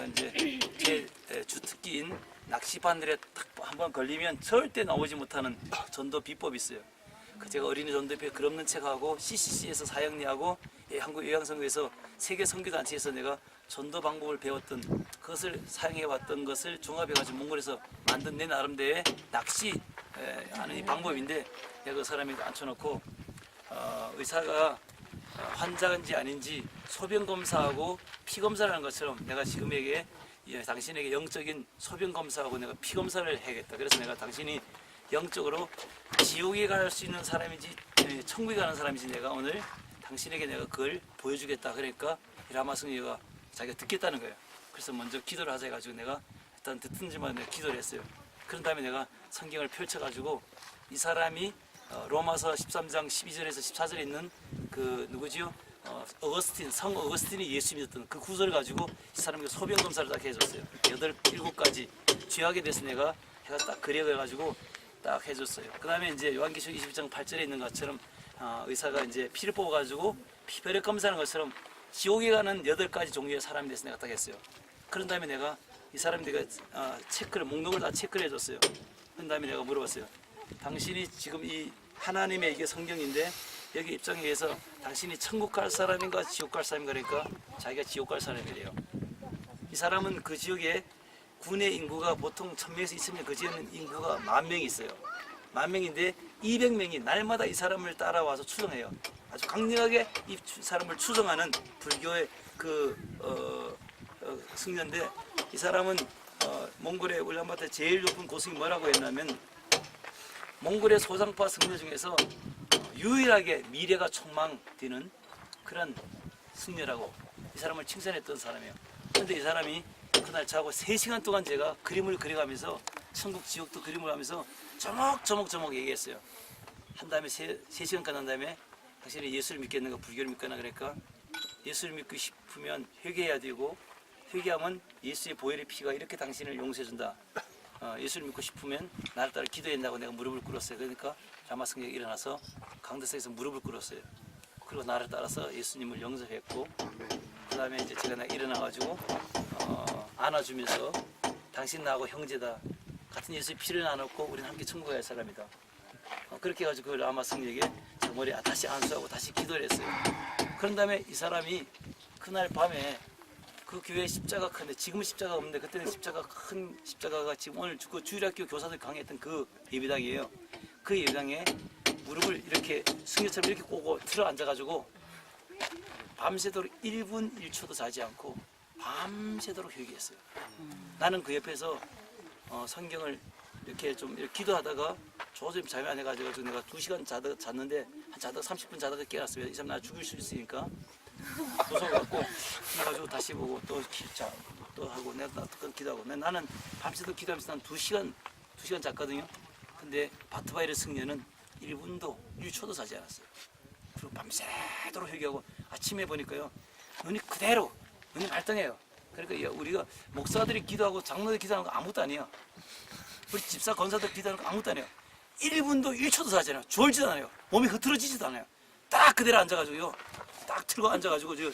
이제 제 주특기인 낚시 바늘에 딱 한번 걸리면 절대 나오지 못하는 전도 비법이 있어요. 그 제가 어린이 전도협회 글 없는 책하고 CCC에서 사형리하고 한국 요양선교에서 세계 선교단체에서 내가 전도 방법을 배웠던 그것을 사용해 왔던 것을 종합해가지고 몽골에서 만든 내 나름대로의 낚시 하는 이 방법인데 내가 그 사람이 앉혀놓고 의사가 환자인지 아닌지 소변 검사하고 피 검사를 하는 것처럼 내가 지금에게 당신에게 영적인 소변 검사하고 내가 피 검사를 해야겠다. 그래서 내가 당신이 영적으로 지옥에 갈 수 있는 사람인지 천국에 가는 사람인지 내가 오늘 당신에게 내가 그걸 보여주겠다. 그러니까 라마 승려가 자기가 듣겠다는 거예요. 그래서 먼저 기도를 하자 해가지고 내가 일단 듣든지만 내가 기도를 했어요. 그런 다음에 내가 성경을 펼쳐가지고 이 사람이 로마서 13장 12절에서 14절에 있는 그 누구지요? 어거스틴, 성 어거스틴이 예수 믿었던 그 구절을 가지고 이 사람에게 소변 검사를 딱 해줬어요. 7가지 죄악에 대해서 내가 딱 그려가지고 딱 해줬어요. 그 다음에 이제 요한계시록 21장 8절에 있는 것처럼 의사가 이제 피를 뽑아가지고 피혈액 검사하는 것처럼 지옥에 가는 8가지 종류의 사람에 대해서 내가 딱 했어요. 그런 다음에 내가 이 사람 내가 체크를 목록을 다 체크를 해줬어요. 그런 다음에 내가 물어봤어요. 당신이 지금 이 하나님의 이게 성경인데 여기 입장에 의해서 당신이 천국 갈 사람인가 지옥 갈 사람인가 그러니까 자기가 지옥 갈 사람이래요. 이 사람은 그 지역에 군의 인구가 보통 1000명에서 2000명, 그 지역에는 인구가 10,000명이 있어요. 10,000명인데 200명이 날마다 이 사람을 따라와서 추정해요. 아주 강력하게 이 사람을 추정하는 불교의 승려인데 이 사람은 몽골의 울란바토르 제일 높은 고승이 뭐라고 했냐면 몽골의 소상파 승려 중에서 유일하게 미래가 촉망되는 그런 승려라고 이 사람을 칭찬했던 사람이에요. 그런데 이 사람이 그날 자고 3시간 동안 제가 그림을 그려가면서 천국 지옥도 그림을 하면서 조목조목 얘기했어요. 한 다음에 3시간 끝난 다음에 당신이 예수를 믿겠는가 불교를 믿거나 그러니까 예수를 믿고 싶으면 회개해야 되고 회개하면 예수의 보혈의 피가 이렇게 당신을 용서해준다. 예수를 믿고 싶으면 나를 따라 기도해야 된다고 내가 무릎을 꿇었어요. 그러니까 라마 승려가 일어나서 강대상에서 무릎을 꿇었어요. 그리고 나를 따라서 예수님을 용서했고 그 다음에 이제 제가 일어나가지고 안아주면서 당신 나하고 형제다. 같은 예수의 피를 나눴고 우리는 함께 천국에 갈 사람이다. 그렇게 해가지고 그 라마 승려에게 저 머리에 다시 안수하고 다시 기도를 했어요. 그런 다음에 이 사람이 그날 밤에 그 교회에 십자가 큰데 지금은 십자가 없는데 그때는 십자가 큰 십자가가 지금 오늘 그 주일학교 교사들 강의했던 그 예배당이에요. 그 예배당에 무릎을 이렇게 승려처럼 이렇게 꼬고 틀어 앉아가지고 밤새도록 1분 1초도 자지 않고 밤새도록 회개했어요. 나는 그 옆에서 성경을 이렇게 좀 이렇게 기도하다가 조금 잠이 안 해가지고 내가 2시간 잤는데 한 자다가 30분 자다가 깨어났어요. 이 사람 나 죽일 수 있으니까 무서워갖고 그래가지고 다시 보고 또 하고 내가 또 기도하고 나는 밤새도록 기도하면서 한 2시간 잤거든요. 근데 바트바이르 승려는 1분도 1초도 자지 않았어요. 그리고 밤새도록 회개하고 아침에 보니까요 눈이 그대로 눈이 발등해요. 그러니까 우리가 목사들이 기도하고 장로들이 기도하는 거 아무것도 아니야. 우리 집사 권사들 기도하는 거 아무것도 아니에요. 1분도 1초도 자지 않아요. 졸지도 않아요. 몸이 흐트러지지도 않아요. 딱 그대로 앉아가지고요. 딱 틀고 앉아가지고 저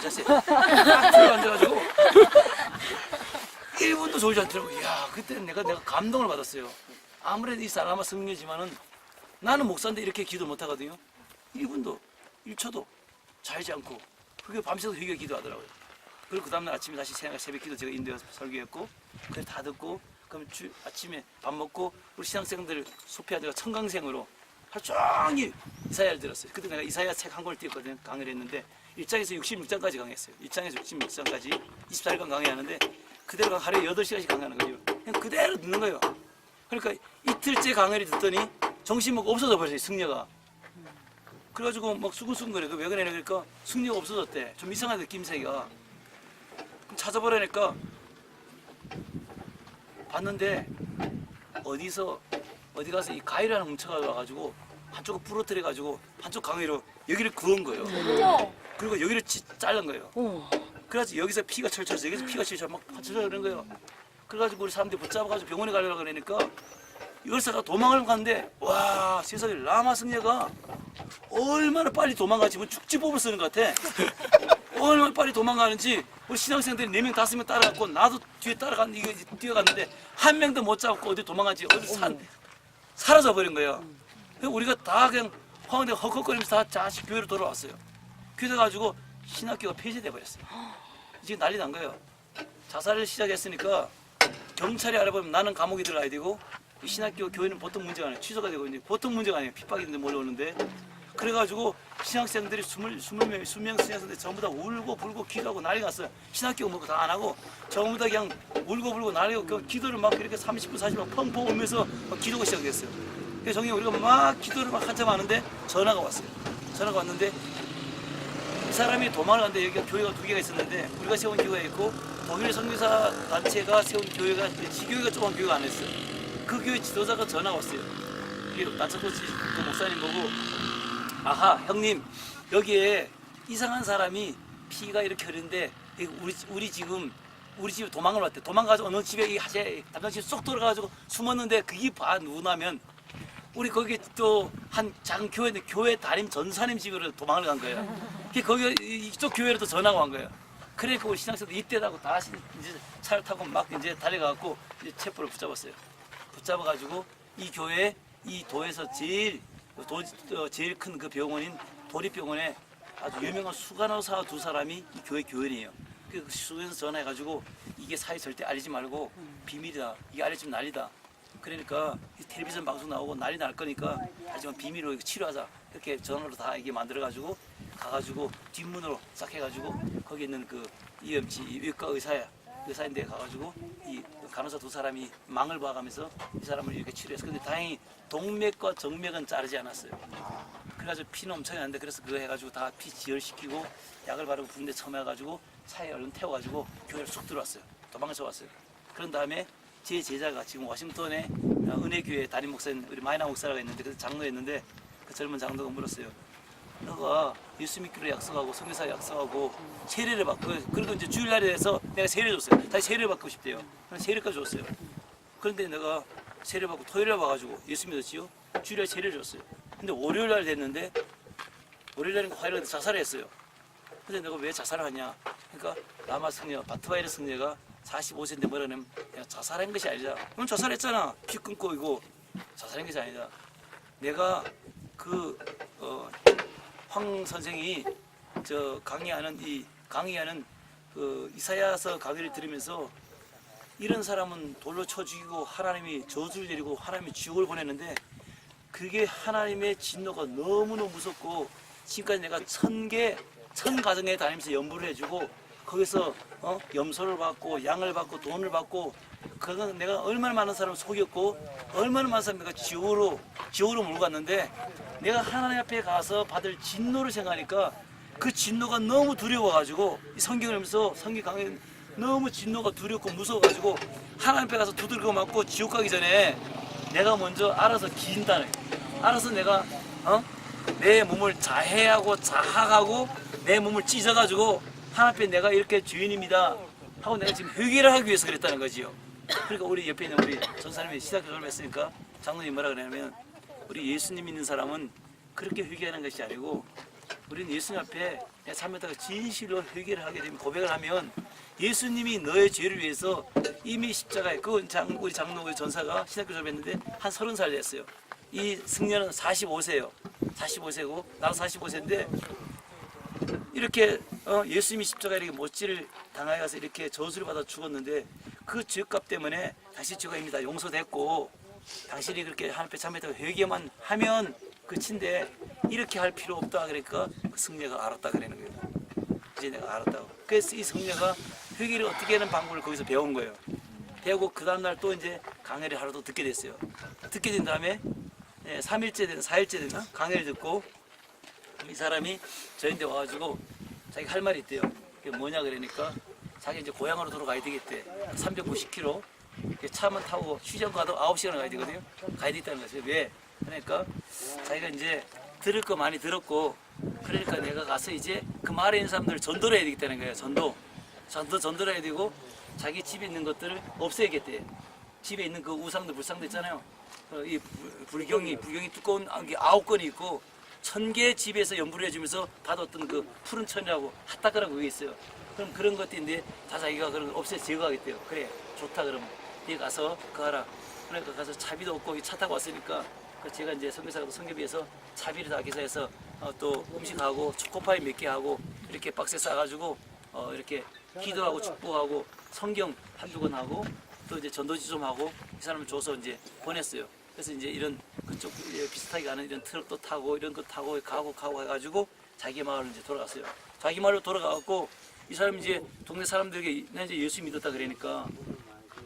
자세 딱 틀고 앉아가지고 1분도 졸지 않더라고. 이야 그때는 내가 감동을 받았어요. 아무래도 이 사람은 승려지만은 나는 목사인데 이렇게 기도 못 하거든요. 1분도 1초도 자지 않고 그게 밤새도 회개 기도하더라고요. 그리고 그 다음날 아침에 다시 새벽 기도 제가 인도에서 설교했고 그걸 다 듣고 그럼 아침에 밥 먹고 우리 신학생들 소피아들과 청강생으로 하루 종일 이사야를 들었어요. 그때 내가 이사야 책 한 권을 띄웠거든요. 강의를 했는데 1장에서 66장까지 강의했어요. 1장에서 66장까지 24일간 강의하는데 그대로 하루에 8시간씩 강의하는 거죠. 그냥 그대로 듣는 거예요. 그러니까 이틀째 강의를 듣더니 정신 막 없어져 버렸어요. 승려가. 그래가지고 막 수근수근거려. 왜 그러냐 그러니까 승려가 없어졌대. 좀 이상하대 김새가. 찾아보라니까 봤는데 어디 가서 이 가위를 하나 훔쳐가 와가지고 한쪽을 부러뜨려가지고 한쪽 강의로 여기를 그은 거예요. 그리고 여기를 자른 거예요. 그래가지고 여기서 피가 철철해서 여기서 피가 철철 막 철철 그런 거예요. 그래가지고 우리 사람들이 붙잡아가지고 병원에 가려고 그러니까 열사가 도망을 가는데 와 세상에 라마 승려가 얼마나 빨리 도망가지 뭐 축지법을 쓰는 것 같아. 얼마나 빨리 도망가는지 우리 신학생들이 4명 5명 따라갔고 나도 뒤에 이게 뛰어갔는데 한 명도 못 잡고 어디 도망간지 어디 사라져 버린 거예요. 그래서 우리가 다 그냥 황혼대 헉헉거리면서 다 자식 교회로 돌아왔어요. 그래 가지고 신학교가 폐쇄돼 버렸어요. 지금 난리 난 거예요. 자살을 시작했으니까 경찰이 알아보면 나는 감옥에 들어가야 되고 신학교 교회는 보통 문제가 아니에요. 취소가 되고 이제 보통 문제가 아니에요. 핍박이 있는데 몰려오는데 그래가지고 신학생들이 20명 신학생들 전부 다 울고 불고 기도하고 난리 났어요. 신학교 먹고 다 안 하고 전부 다 그냥 울고 불고 난리고 그 기도를 막 이렇게 30분 40분 펑펑 울면서 막 기도가 시작됐어요. 그래서 정말 우리가 막 기도를 막 한참 하는데 전화가 왔어요. 전화가 왔는데 이 사람이 도망을 갔는데 여기가 교회가 2개가 있었는데 우리가 세운 교회가 있고 독일 선교사 단체가 세운 교회가 지교회가 조그만 교회가 안 했어요. 그 교회 지도자가 전화가 왔어요. 나차코치 그 목사님 보고 아하 형님 여기에 이상한 사람이 피가 이렇게 흐르는데 우리 집에 도망을 왔대. 도망가서 어느 집에 이 담장집 쏙 들어가가지고 숨었는데 그게 누나면 우리 거기 또 한 작은 교회 담임 전사님 집으로 도망을 간 거예요. 거기 이쪽 교회로 또 전화가 온 거예요. 그러니까 우리 신학생들 이때라고 다시 이제 차를 타고 막 이제 달려가고 이제 체포를 붙잡았어요. 붙잡아가지고 이 교회 이 도에서 제일 큰 그 병원인 도립병원에 아주 유명한 수간호사 2사람이 이 교회 교원이에요. 그 수에서 전화해가지고 이게 사회 절대 알리지 말고 비밀이다. 이게 알려지면 난리다. 그러니까 이 텔레비전 방송 나오고 난리 날 거니까 하지만 비밀로 치료하자. 이렇게 전화로 다 이게 만들어가지고 가가지고 뒷문으로 싹 해가지고 거기 있는 그 이염치 외과 의사인데 가가지고 이 간호사 2사람이 망을 봐가면서 이 사람을 이렇게 치료했어. 근데 다행히 동맥과 정맥은 자르지 않았어요. 그래가지고 피는 엄청 나는데 그래서 그거 해가지고 다 피 지혈시키고 약을 바르고 부는데 처매가지고 차에 얼른 태워가지고 교회를 쑥 들어왔어요. 도망쳐 왔어요. 그런 다음에 제 제자가 지금 워싱턴에 은혜교회 담임 목사인 우리 마이나 목사라고 있는데 그래서 장로였는데 그 젊은 장로가 물었어요. 너가 예수 믿기로 약속하고 성교사 약속하고 세례를 받고 그리고 이제 주일날에 해서 내가 세례 줬어요. 다시 세례를 받고 싶대요. 그래서 세례까지 줬어요. 그런데 내가 세례 받고 토요일에 와가지고 예수 믿었지요. 주일에 세례를 줬어요. 근데 월요일날 됐는데 월요일날인가 화요일에 자살을 했어요. 근데 내가 왜 자살을 하냐? 그러니까 라마 승려 바트바이르 승려가 45세인데 뭐라 하냐면 내가 자살한 것이 아니다. 그럼 자살했잖아. 피 끊고 이거 자살한 것이 아니다. 내가 황 선생이 강의하는 그 이사야서 강의를 들으면서 이런 사람은 돌로 쳐 죽이고 하나님이 저주를 내리고 하나님이 지옥을 보내는데 그게 하나님의 진노가 너무너무 무섭고 지금까지 내가 1000 가정에 다니면서 연부를 해주고 거기서 염소를 받고 양을 받고 돈을 받고 그건 내가 얼마나 많은 사람을 속였고 얼마나 많은 사람을 내가 지옥으로 몰고 갔는데 내가 하나님 앞에 가서 받을 진노를 생각하니까 그 진노가 너무 두려워가지고 이 성경을 하면서 성경 강의 너무 진노가 두렵고 무서워가지고 하나님 앞에 가서 두들겨 맞고 지옥 가기 전에 내가 먼저 알아서 기인다는 알아서 내가 내 몸을 자해하고 자학하고 내 몸을 찢어가지고 하나님 앞에 내가 이렇게 주인입니다 하고 내가 지금 회개를 하기 위해서 그랬다는 거지요. 그러니까 우리 옆에 있는 우리 전사님이 시작교를 했으니까 장로님 뭐라 그러냐면 우리 예수님 믿는 사람은 그렇게 회개하는 것이 아니고 우리는 예수님 앞에 내 삶에다가 진실로 회개를 하게 되면 고백을 하면 예수님이 너의 죄를 위해서 이미 십자가에 우리 장로 우리 전사가 신학교 졸업했는데 한 30살 됐어요. 이 승려는 45세예요. 45세고 나도 45세인데 이렇게 예수님이 십자가에 이렇게 못질을 당하여 가서 이렇게 저주를 받아 죽었는데 그 죄값 때문에 당신 죄가입니다. 용서됐고 당신이 그렇게 하나님 앞에 참여했다고 회개만 하면 끝인데 이렇게 할 필요 없다 그러니까 그 승려가 알았다 그러는 거예요. 이제 내가 알았다고. 그래서 이 승려가 회개를 어떻게 하는 방법을 거기서 배운 거예요. 배우고 그 다음날 또 이제 강의를 하루 더 듣게 됐어요. 듣게 된 다음에 3일째 되나 4일째 되나 강의를 듣고 이 사람이 저한테 와가지고 자기 할 말이 있대요. 그게 뭐냐 그러니까 자기 이제 고향으로 돌아가야 되겠대. 390km 차만 타고 휴전 가도 9시간 가야 되거든요. 가야 되겠다는 거죠. 왜? 그러니까 자기가 이제 들을 거 많이 들었고 그러니까 내가 가서 이제 그 마을에 있는 사람들을 전도를 해야 되겠다는 거예요. 전도를 해야 되고 자기 집에 있는 것들을 없애야겠대. 집에 있는 그 우상들 불상들 있잖아요. 이 불경이 두꺼운 게 9건이 있고 1000개의 집에서 연부를 해주면서 받았던 그 푸른 천이라고 핫다그라고 그게 있어요. 그럼 그런 것들인데 다 자기가 그런 거 없애 제거하겠대요. 그래 좋다 그러면 네 가서 그거 하라. 그러니까 가서 차비도 없고 차 타고 왔으니까 그 제가 이제 선교사가 선교비에서 차비를 다 계산해서 또 음식하고 초코파이 몇 개 하고 이렇게 박스에 싸가지고 이렇게 기도하고 축복하고 성경 한두 권 하고 또 이제 전도지 좀 하고 이 사람을 줘서 이제 보냈어요. 그래서 이제 이런 그쪽 비슷하게 가는 이런 트럭도 타고 이런 거 타고 가고 해가지고 자기 마을로 이제 돌아갔어요. 자기 마을로 돌아가고 이 사람이 이제 동네 사람들에게 나 이제 예수 믿었다 그러니까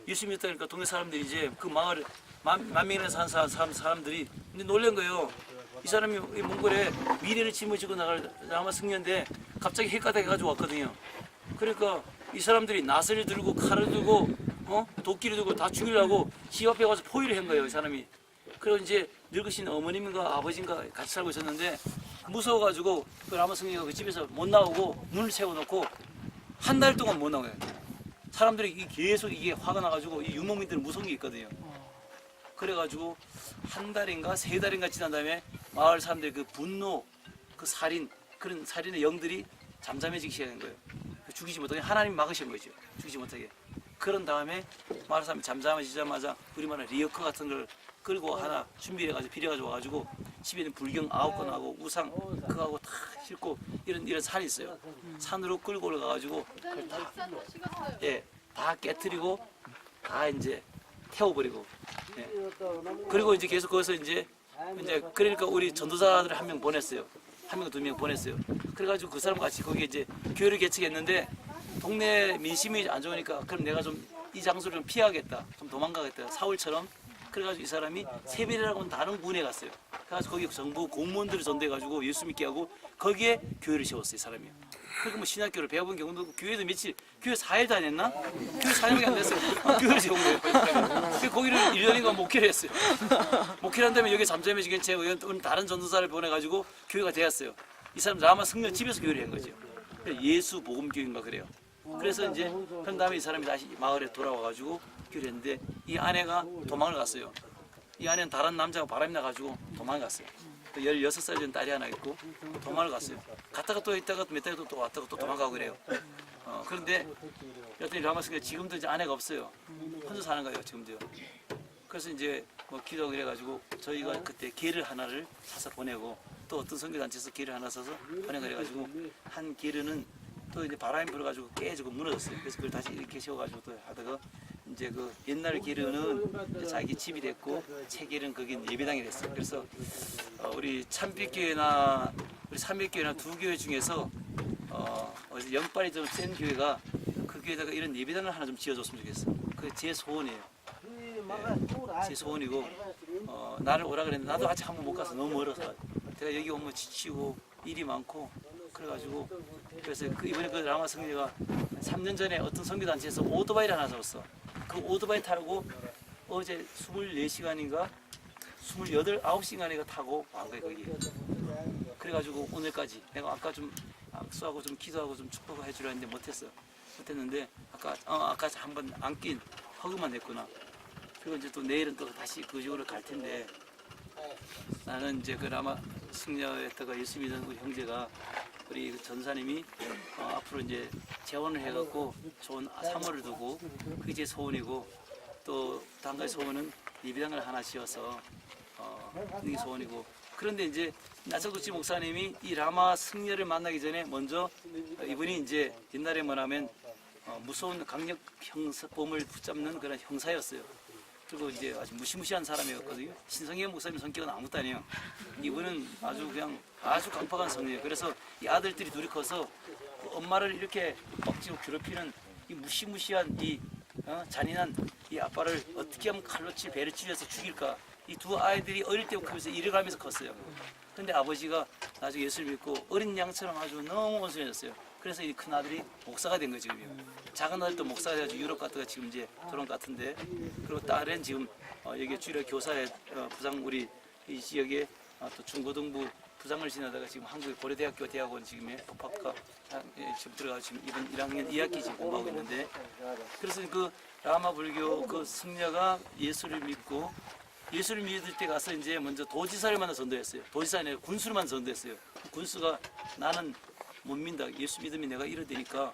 예수 믿었다 그러니까 동네 사람들이 이제 그 마을 만 명이나 사는 사람들이 근데 놀란 거예요. 이 사람이 이 몽골에 미래를 짊어지고 나갈 라마 승려인데 갑자기 헷가닥 해가지고 왔거든요. 그러니까 이 사람들이 낫을 들고 칼을 들고 도끼를 들고 다 죽이려고 집 앞에 가서 포위를 한 거예요. 이 사람이. 그리고 이제 늙으신 어머님인가 아버지인가 같이 살고 있었는데 무서워가지고 그 라마 승려가 그 집에서 못 나오고 문을 채워놓고 한 달 동안 못 나와요. 사람들이 계속 이게 화가 나가지고 이 유목민들은 무서운 게 있거든요. 그래가지고 한 달인가 세 달인가 지난 다음에 마을 사람들 그 분노, 그 살인, 그런 살인의 영들이 잠잠해지기 시작한 거예요. 죽이지 못하게 하나님 막으신 거죠. 죽이지 못하게. 그런 다음에 마을 사람이 잠잠해지자마자 우리말에 리어커 같은 걸 끌고 하나 준비해가지고 빌려가지고 와가지고 집에 있는 불경 9건하고 우상 그거하고 다 싣고 이런 산이 있어요. 산으로 끌고 올라가가지고 그걸 다 깨트리고 다 이제 태워버리고 그리고 이제 계속 거기서 이제 그러니까 우리 전도사들을 한 명 보냈어요. 한 명, 두 명 보냈어요. 그래가지고 그 사람 같이 거기 이제 교회를 개척했는데 동네 민심이 안 좋으니까 그럼 내가 좀 이 장소를 좀 피하겠다. 좀 도망가겠다. 사울처럼. 그래가지고 이 사람이 세베리라고는 다른 군에 갔어요. 그래서 거기 정부 공무원들을 전대해가지고 예수 믿게 하고 거기에 교회를 세웠어요. 이 사람이. 그러니까 뭐 신학교를 배워본 경우도 없고 교회도 며칠, 교회 4일 다녔나? 교회 4일밖에 안 됐어요. 교회를 세운 거예요. 그래서 거기를 1년인가 목회를 했어요. 목회를 한 다음에 여기 잠잠해지긴 채 다른 전도사를 보내가지고 교회가 되었어요. 이 사람 라마 승려 집에서 교회를 한 거죠. 예수 복음교회인가 그래요. 그래서 이제 그런 다음에 이 사람이 다시 마을에 돌아와가지고 교회를 했는데 이 아내가 도망을 갔어요. 이 아내는 다른 남자가 바람이 나가지고 도망을 갔어요. 16살 된 딸이 하나 있고 도망을 갔어요. 갔다가 또 있다가 몇 달에 또 왔다가 또 도망가고 그래요. 그런데 여튼 라마스가 지금도 이제 아내가 없어요. 혼자 사는 거예요 지금도요. 그래서 이제 뭐 기도하고 그래가지고 저희가 그때 개를 하나를 사서 보내고 또 어떤 선교단체에서 개를 하나 사서 보내고 그래가지고 한 개는 또 이제 바람이 불어가지고 깨지고 무너졌어요. 그래서 그걸 다시 이렇게 세워가지고 또 하다가 이제 그 옛날 기르는 자기 집이 됐고 새 기르는 거긴 예배당이 됐어요. 그래서 우리 참빛교회나 우리 삼빛교회나 두 교회 중에서 영빨이 좀 센 교회가 그 교회에다가 이런 예배당을 하나 좀 지어줬으면 좋겠어. 그 제 소원이에요. 제 소원이고 나를 오라 그랬는데 나도 아직 한번 못 가서 너무 멀어서 제가 여기 오면 지치고 일이 많고 그래가지고 그래서 이번에 그 라마 성녀가 3년 전에 어떤 선교단체에서 오토바이를 하나 줬어. 그 오토바이 타고 어제 24시간인가 9시간인가 타고 간 거예요 거기. 그래가지고 오늘까지 내가 아까 좀 악수하고 좀 기도하고 좀 축복해 주려 했는데 못했는데 아까 한번 안 낀 허그만 냈구나. 그리고 이제 또 내일은 또 다시 그 집으로 갈 텐데 나는 이제 그 라마 승려였다가 예수 믿은 우리 형제가 우리 그 전사님이 앞으로 이제 재혼을 해갖고 좋은 사모를 두고 그게 제 소원이고 또 한 가지 소원은 예배당을 하나 지어서 그게 소원이고 그런데 이제 나철국지 목사님이 이 라마 승려를 만나기 전에 먼저 이분이 이제 옛날에 뭐냐면 무서운 강력 형사범을 붙잡는 그런 형사였어요. 그리고 이제 아주 무시무시한 사람이었거든요. 신성현 목사님 성격은 아무것도 아니에요. 이분은 아주 강팍한 성이에요. 그래서 이 아들들이 둘이 커서 엄마를 이렇게 억지로 괴롭히는 이 무시무시한 이 잔인한 이 아빠를 어떻게 하면 칼로 배를 찔러서 죽일까. 이 두 아이들이 어릴 때부터 크면서 이래가면서 컸어요. 그런데 아버지가 나중에 예수를 믿고 어린 양처럼 아주 너무 온순해졌어요. 그래서 이 큰 아들이 목사가 된 거죠. 작은 아들도 목사가 돼가지고 유럽 갔다가 지금 이제 돌아온 것 같은데 그리고 딸은 지금 여기 주로 교사의 부장 우리 이 지역에 또 중고등부 부장을 지내다가 지금 한국의 고려대학교 대학원 지금의 법학과 지금 들어가 지금 이번 1학년 2학기 지금 공부하고 있는데 그래서 그 라마 불교 그 승려가 예수를 믿고 예수를 믿을 때 가서 이제 먼저 도지사를 만나 전도했어요. 도지사 아니라 군수를 만나 전도했어요. 군수가 나는 못 믿는다. 예수 믿으면 내가 이래 되니까.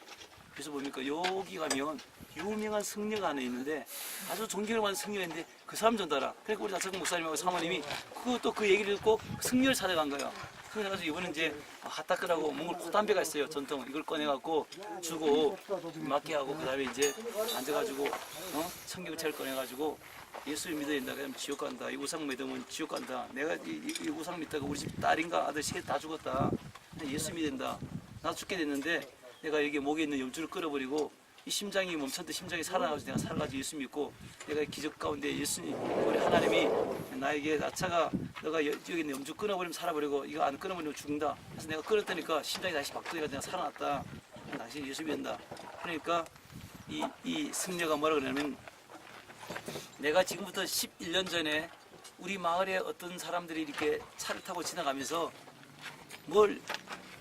그래서 뭡니까? 여기 가면 유명한 성녀가 하나 있는데 아주 존경을 받는 성녀가 있는데 그 사람 전달하라. 그러니까 우리 나창근 목사님하고 사모님이 그것도 그 얘기를 듣고 그 성녀를 찾아간 거예요. 그래서 이번에 이제 핫다크라고 몽골 콧담배가 있어요. 전통 이걸 꺼내갖고 주고 맞게 하고 그 다음에 이제 앉아가지고 성경책을 꺼내가지고 예수를 믿어야 된다. 그러면 지옥 간다. 이 우상 믿으면 지옥 간다. 내가 이 우상 믿다가 우리 집 딸인가 아들 셋 다 죽었다. 예수 믿어야 된다. 나 죽게 됐는데 내가 여기 목에 있는 염주를 끌어버리고 이 심장이 멈췄는데 심장이 살아나가지고 내가 살아가지고 예수 믿고 내가 기적 가운데 예수님 우리 하나님이 나에게 나차가 너가 여기 있는 염주 끊어버리면 살아버리고 이거 안 끊어버리면 죽는다. 그래서 내가 끊었다니까 심장이 다시 박동이가 내가 살아났다. 당신이 예수 믿는다. 그러니까 이 승려가 뭐라 그러냐면 내가 지금부터 11년 전에 우리 마을에 어떤 사람들이 이렇게 차를 타고 지나가면서 뭘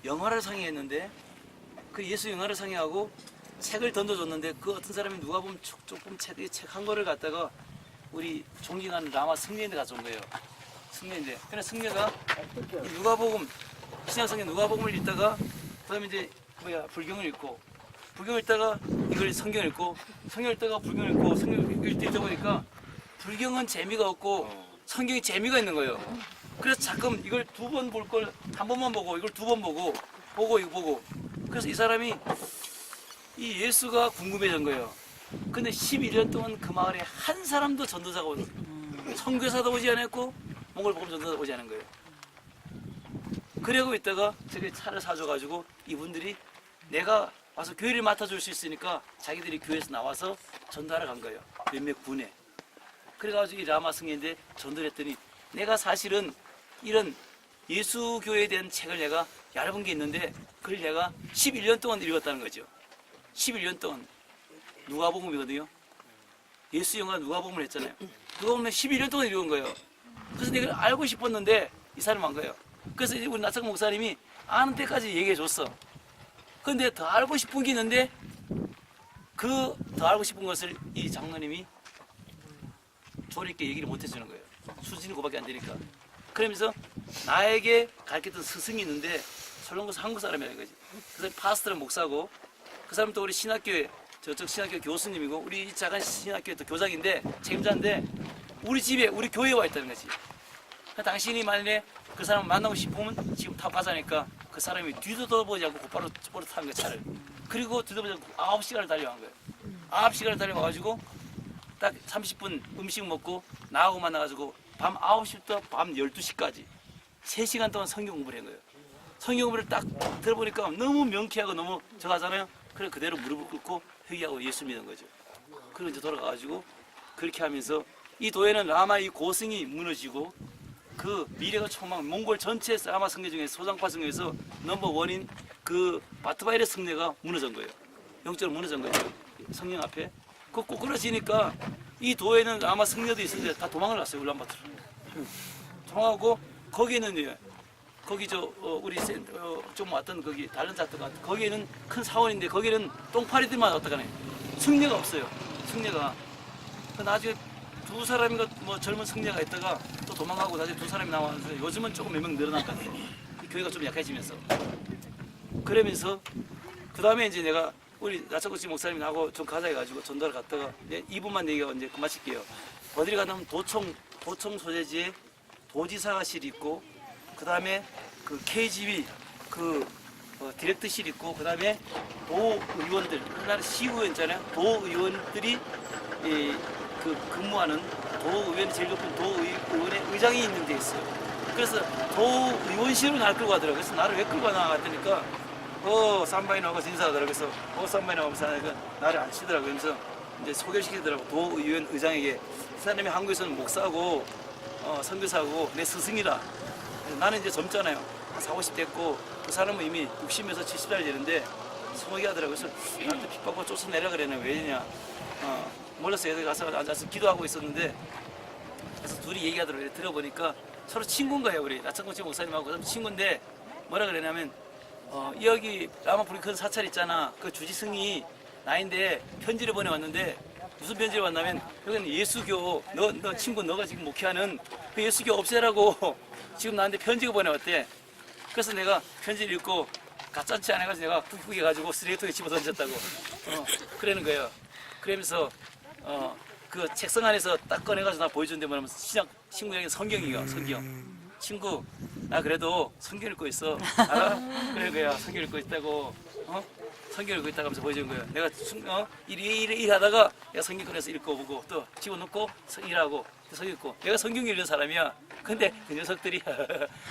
영화를 상영했는데 그 예수 영화를 상영하고 책을 던져줬는데 그 어떤 사람이 누가 보면 조금 책 한 거를 갖다가 우리 존경하는 라마 승려인데 가져온 거예요. 승려인데. 그러나 승려가 누가복음 신약성경 누가복음을 읽다가 그다음에 이제 불경을 읽고 불경을 읽다가 이걸 성경을 읽고 성경을 읽다가 불경을 읽고 성경을 읽다 보니까 불경은 재미가 없고 성경이 재미가 있는 거예요. 그래서 자꾸 이걸 두 번 볼 걸 한 번만 보고 이걸 두 번 보고 이거 보고 그래서 이 사람이 이 예수가 궁금해진 거예요. 근데 11년 동안 그 마을에 한 사람도 전도자가 오는 선교사도 오지 않았고 몽골복음 전도자도 오지 않은 거예요. 그러고 있다가 제가 차를 사줘가지고 이분들이 내가 와서 교회를 맡아줄 수 있으니까 자기들이 교회에서 나와서 전도하러 간 거예요. 몇몇 군에. 그래가지고 이 라마 승려인데 전도를 했더니 내가 사실은 이런 예수교회에 대한 책을 내가 얇은 게 있는데 그걸 내가 11년 동안 읽었다는 거죠. 11년 동안 누가복음이거든요. 예수 영화 누가복음을 했잖아요. 누가복음을 11년 동안 읽은 거예요. 그래서 내가 알고 싶었는데 이 사람이 한 거예요. 그래서 이제 우리 나창근 목사님이 아는 때까지 얘기해 줬어. 근데 더 알고 싶은 게 있는데 그 더 알고 싶은 것을 이 장로님이 조리 있게 얘기를 못 해주는 거예요. 수준이 그밖에 안 되니까. 그러면서 나에게 가르쳤던 스승이 있는데 설렁거서 한국 사람이라는 거지. 그 사람이 파스터는 목사고 그 사람도 우리 신학교에 저쪽 신학교 교수님이고 우리 작은 신학교에 또 교장인데 책임자인데 우리 집에 우리 교회에 와 있다는 거지. 당신이 만약에 그 사람 만나고 싶으면 지금 타고 가자니까 그 사람이 뒤도 돌아보지 않고 곧바로 타는 거야 차를. 그리고 뒤도 보지 않고 9시간을 달려간 거예요. 9시간을 달려와가지고 딱 30분 음식 먹고 나하고 만나가지고 밤 9시부터 밤 12시까지 3시간 동안 성경 공부를 한 거예요. 성경 공부를 딱 들어보니까 너무 명쾌하고 너무 저하잖아요. 그래 그대로 무릎을 꿇고 회개하고 예수 믿은 거죠. 그리고 이제 돌아가가지고 그렇게 하면서 이 도에는 라마 이 고승이 무너지고 그 미래가 촉망 몽골 전체 라마 성례 중에 소장파 성례에서 넘버원인 그 바트바이레 성례가 무너진 거예요. 영적으로 무너진 거죠. 성령 앞에. 그 꼬꾸라지니까 이 도에는 아마 성녀도 있었는데 다 도망을 갔어요. 울란바토르. 도망하고 거기는 거기 우리 좀 왔던 거기 다른 자트가 거기에는 큰 사원인데 거기는 똥파리들만 왔다 가네. 성녀가 없어요. 성녀가. 나중에 두 사람인가 뭐 젊은 성녀가 있다가 또 도망가고 나중에 두 사람이 나와서 요즘은 조금 몇 명 늘어난 것 같아요. 교회가 좀 약해지면서. 그러면서 그 다음에 이제 내가 우리 나차구치 목사님이 나하고 좀 가자 해가지고 전달을 갔다가 이분만 얘기하고 이제 그만칠게요. 어디를 가냐면 도청 소재지에 도지사실이 있고 그 다음에 그 KGB 디렉터실 있고 그 다음에 도의원들 우리나라 시의원 있잖아요. 도의원들이 근무하는 도의원 제일 높은 도의원의 의장이 있는 데 있어요. 그래서 도의원실로 나를 끌고 가더라고요. 그래서 나를 왜 끌고 가나 했더니까 쌈바이너하고 진사하더라고요. 그래서 쌈바이너하고 진사하니까 나를 안 치더라고요. 그래서 이제 소개를 시키더라고요. 도의원 의장에게. 그 사람이 한국에서는 목사고 선교사고 내 스승이라. 나는 이제 젊잖아요. 한 40, 50 됐고 그 사람은 이미 60에서 70살 되는데 소개하게 하더라고요. 그래서 나한테 핍박고 쫓아내라 그래네. 왜냐. 몰랐어요. 여기 가서 앉아서 기도하고 있었는데 그래서 둘이 얘기하더라고요. 들어보니까 서로 친구인 거예요. 우리 나창구치 목사님하고 친구인데 뭐라 그러냐면 여기 라마푸리 큰 사찰 있잖아. 그 주지승이 나인데 편지를 보내왔는데 무슨 편지를 왔냐면 여기는 예수교 너 친구 너가 지금 목회하는 그 예수교 없애라고 지금 나한테 편지가 보내왔대. 그래서 내가 편지를 읽고 가짜치 안 해가지고 내가 푹푹 해가지고 쓰레기통에 집어 던졌다고 그러는 거예요. 그러면서 그 책상 안에서 딱 꺼내가지고 나 보여주는데 뭐냐면 친구에게 성경이요. 성경. 친구 나 그래도 성경 읽고 있어. 알아? 그래 거야. 성경 읽고 있다고. 성경 읽고 있다고 하면서 보여주는 거예요. 내가 일 하다가 내가 성경 꺼내서 읽어보고 또 집어넣고 일하고 성경 읽고 내가 성경 읽는 사람이야. 근데 그 녀석들이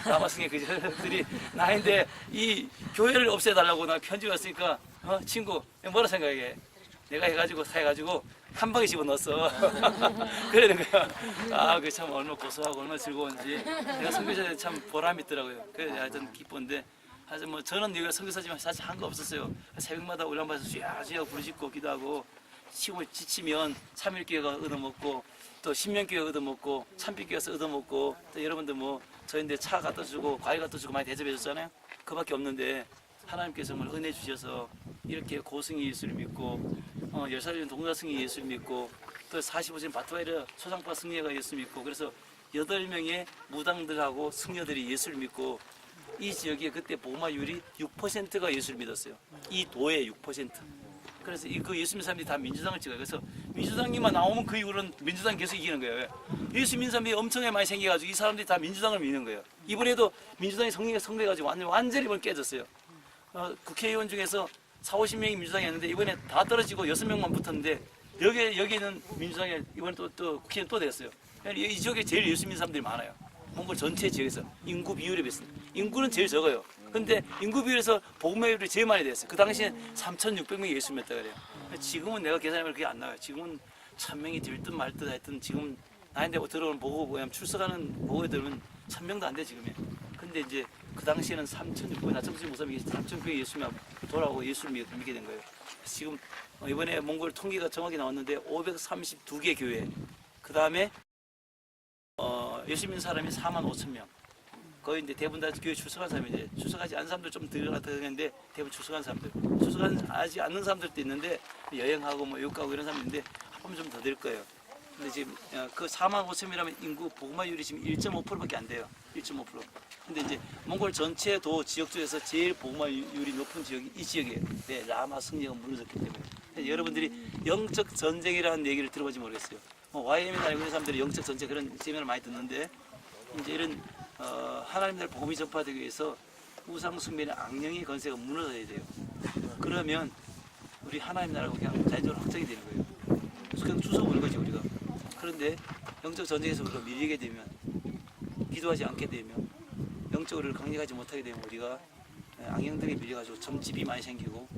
남아성의 그 녀석들이 나인데 이 교회를 없애달라고 나 편지 왔으니까 친구 뭐라 생각해? 내가 해가지고 사해가지고 한 방에 집어넣었어. 그러는 거야. 아, 그 참 얼마나 고소하고 얼마나 즐거운지. 내가 선교사에 참 보람이 있더라고요. 그래서 하여튼 기쁜데, 하여튼 뭐 저는 여기가 선교사지만 사실 한 거 없었어요. 새벽마다 올라가서 쥐야쥐야 부르짖고 기도하고, 시골 지치면 3일교회가 얻어먹고, 또 신명교회가 얻어먹고, 참빛교회에서 얻어먹고, 또 여러분들 뭐 저희한테 차 갖다 주고, 과일 갖다 주고 많이 대접해 줬잖아요. 그밖에 없는데, 하나님께서 정말 은혜 주셔서 이렇게 고승이 예수를 믿고 10살이면 동자승이 예수를 믿고 또 45세 바트바이르 초상파 승려가 예수 믿고 그래서 8명의 무당들하고 승려들이 예수를 믿고 이 지역에 그때 복음화율이 6%가 예수를 믿었어요. 이 도의 6%. 그래서 그 예수 믿는 사람들이 다 민주당을 찍어요. 그래서 민주당이만 나오면 그 이후로는 민주당 계속 이기는 거예요. 예수 믿는 사람들이 엄청나게 많이 생겨가지고 이 사람들이 다 민주당을 믿는 거예요. 이번에도 민주당이 성공해가지고 완전히 깨졌어요. 국회의원 중에서 40-50명이 민주당이었는데 이번에 다 떨어지고 6명만 붙었는데 여기는 민주당이 이번에 또 국회의원 또 됐어요. 이 지역에 제일 예수 믿는 사람들이 많아요. 몽골 전체 지역에서 인구 비율에 비해서 인구는 제일 적어요. 근데 인구 비율에서 복음화율이 제일 많이 됐어요. 그 당시엔 3,600명이 예수 믿었다 그래요. 지금은 내가 계산하면 그게 안 나와요. 지금은 1,000명이 될 듯 말 듯 하여튼 지금 나한테 들어오는 보고 뭐냐면 출석하는 보고에 들으면 1,000명도 안 돼 지금에. 근데 이제 그 당시에는 3,600명, 나처럼 무사히 3,600명 예수님 돌아오고 예수를 믿게 된 거예요. 지금 이번에 몽골 통계가 정확히 나왔는데 532개 교회, 그 다음에 예수 믿는 사람이 45,000명. 거의 이제 대부분 다 교회 출석한 사람이 이제 출석하지 않은 사람들 좀 들어갔는데 대부분 출석한 사람들, 출석하지 않는 사람들도 있는데 여행하고 뭐 외국 가고 이런 사람인데 합하면 좀 더 될 거예요. 근데 지금 그 45,000이라면 인구 복음화율이 지금 1.5%밖에 안 돼요. 1.5%. 근데 이제 몽골 전체 도 지역 중에서 제일 복음화율이 높은 지역이 이 지역이에요. 네, 라마 승려가 무너졌기 때문에. 여러분들이 영적 전쟁이라는 얘기를 들어보지 모르겠어요. 뭐 YM이나 알고 있는 사람들이 영적 전쟁 그런 세미나를 많이 듣는데 이제 이런 하나님 나라 복음이 전파되기 위해서 우상 숭배의 악령의 건세가 무너져야 돼요. 그러면 우리 하나님 나라가 그냥 자연적으로 확정이 되는 거예요. 그냥 주워보는 거지 우리가. 그런데 영적 전쟁에서 우리가 밀리게 되면, 기도하지 않게 되면, 영적으로 강력하지 못하게 되면 우리가 악령들이 밀려가지고 점집이 많이 생기고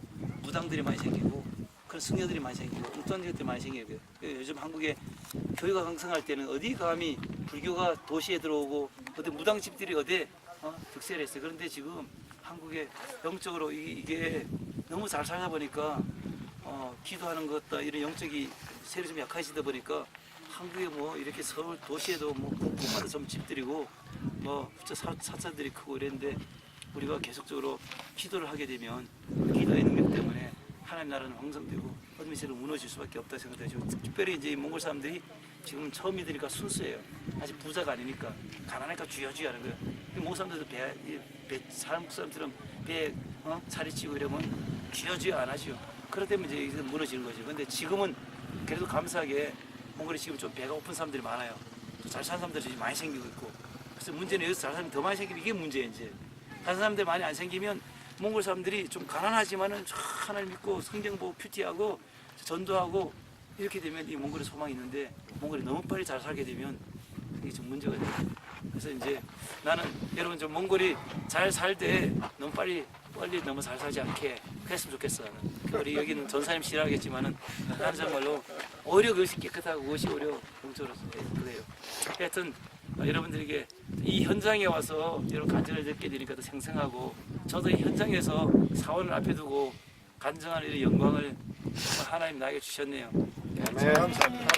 무당들이 많이 생기고 그런 승려들이 많이 생기고 엉뚱한 것들이 많이 생겨요. 요즘 한국에 교회가 강성할 때는 어디 감히 불교가 도시에 들어오고 어디 무당집들이 어디 득세를 했어요. 그런데 지금 한국에 영적으로 이게 너무 잘 살다 보니까 기도하는 것도 이런 영적이 세력이 좀 약해지다 보니까 한국에 뭐 이렇게 서울 도시에도 뭐 곳곳마다 좀 집들이고 뭐 사찰들이 크고 이랬는데 우리가 계속적으로 기도를 하게 되면 기도의 능력 때문에 하나님 나라는 황성되고 어둠의 세력은 무너질 수밖에 없다 생각해요. 특별히 이제 몽골 사람들이 지금 처음 믿으니까 순수해요. 아직 부자가 아니니까 가난하니까 쥐어쥐어 하는 거예요. 몽골 사람들도 한국 사람처럼 배에 차리치고 이러면 쥐어쥐어 안 하죠. 그렇기 때문에 이제 무너지는 거죠. 근데 지금은 그래도 감사하게 몽골이 지금 좀 배가 고픈 사람들이 많아요. 또 잘 사는 사람들이 많이 생기고 있고. 그래서 문제는 여기서 잘 사람이 더 많이 생기면 이게 문제예요. 이제 다른 사람들 많이 안 생기면 몽골 사람들이 좀 가난하지만은 하나님 믿고 성경 보고 큐티하고 전도하고 이렇게 되면 이 몽골에 소망이 있는데 몽골이 너무 빨리 잘 살게 되면 이게 좀 문제가 돼요. 그래서 이제 나는 여러분 좀 몽골이 잘 살 때 너무 빨리 너무 잘 살지 않게 그랬으면 좋겠어. 우리 여기는 전사님 싫어하겠지만은 나는 정말로 오히려 그것이 깨끗하고 그것이 오히려 영적으로 그래요. 하여튼 여러분들에게 이 현장에 와서 여러 간증을 듣게 되니까 더 생생하고 저도 이 현장에서 사원을 앞에 두고 간증하는 이 영광을 하나님 나에게 주셨네요. 네, 감사합니다.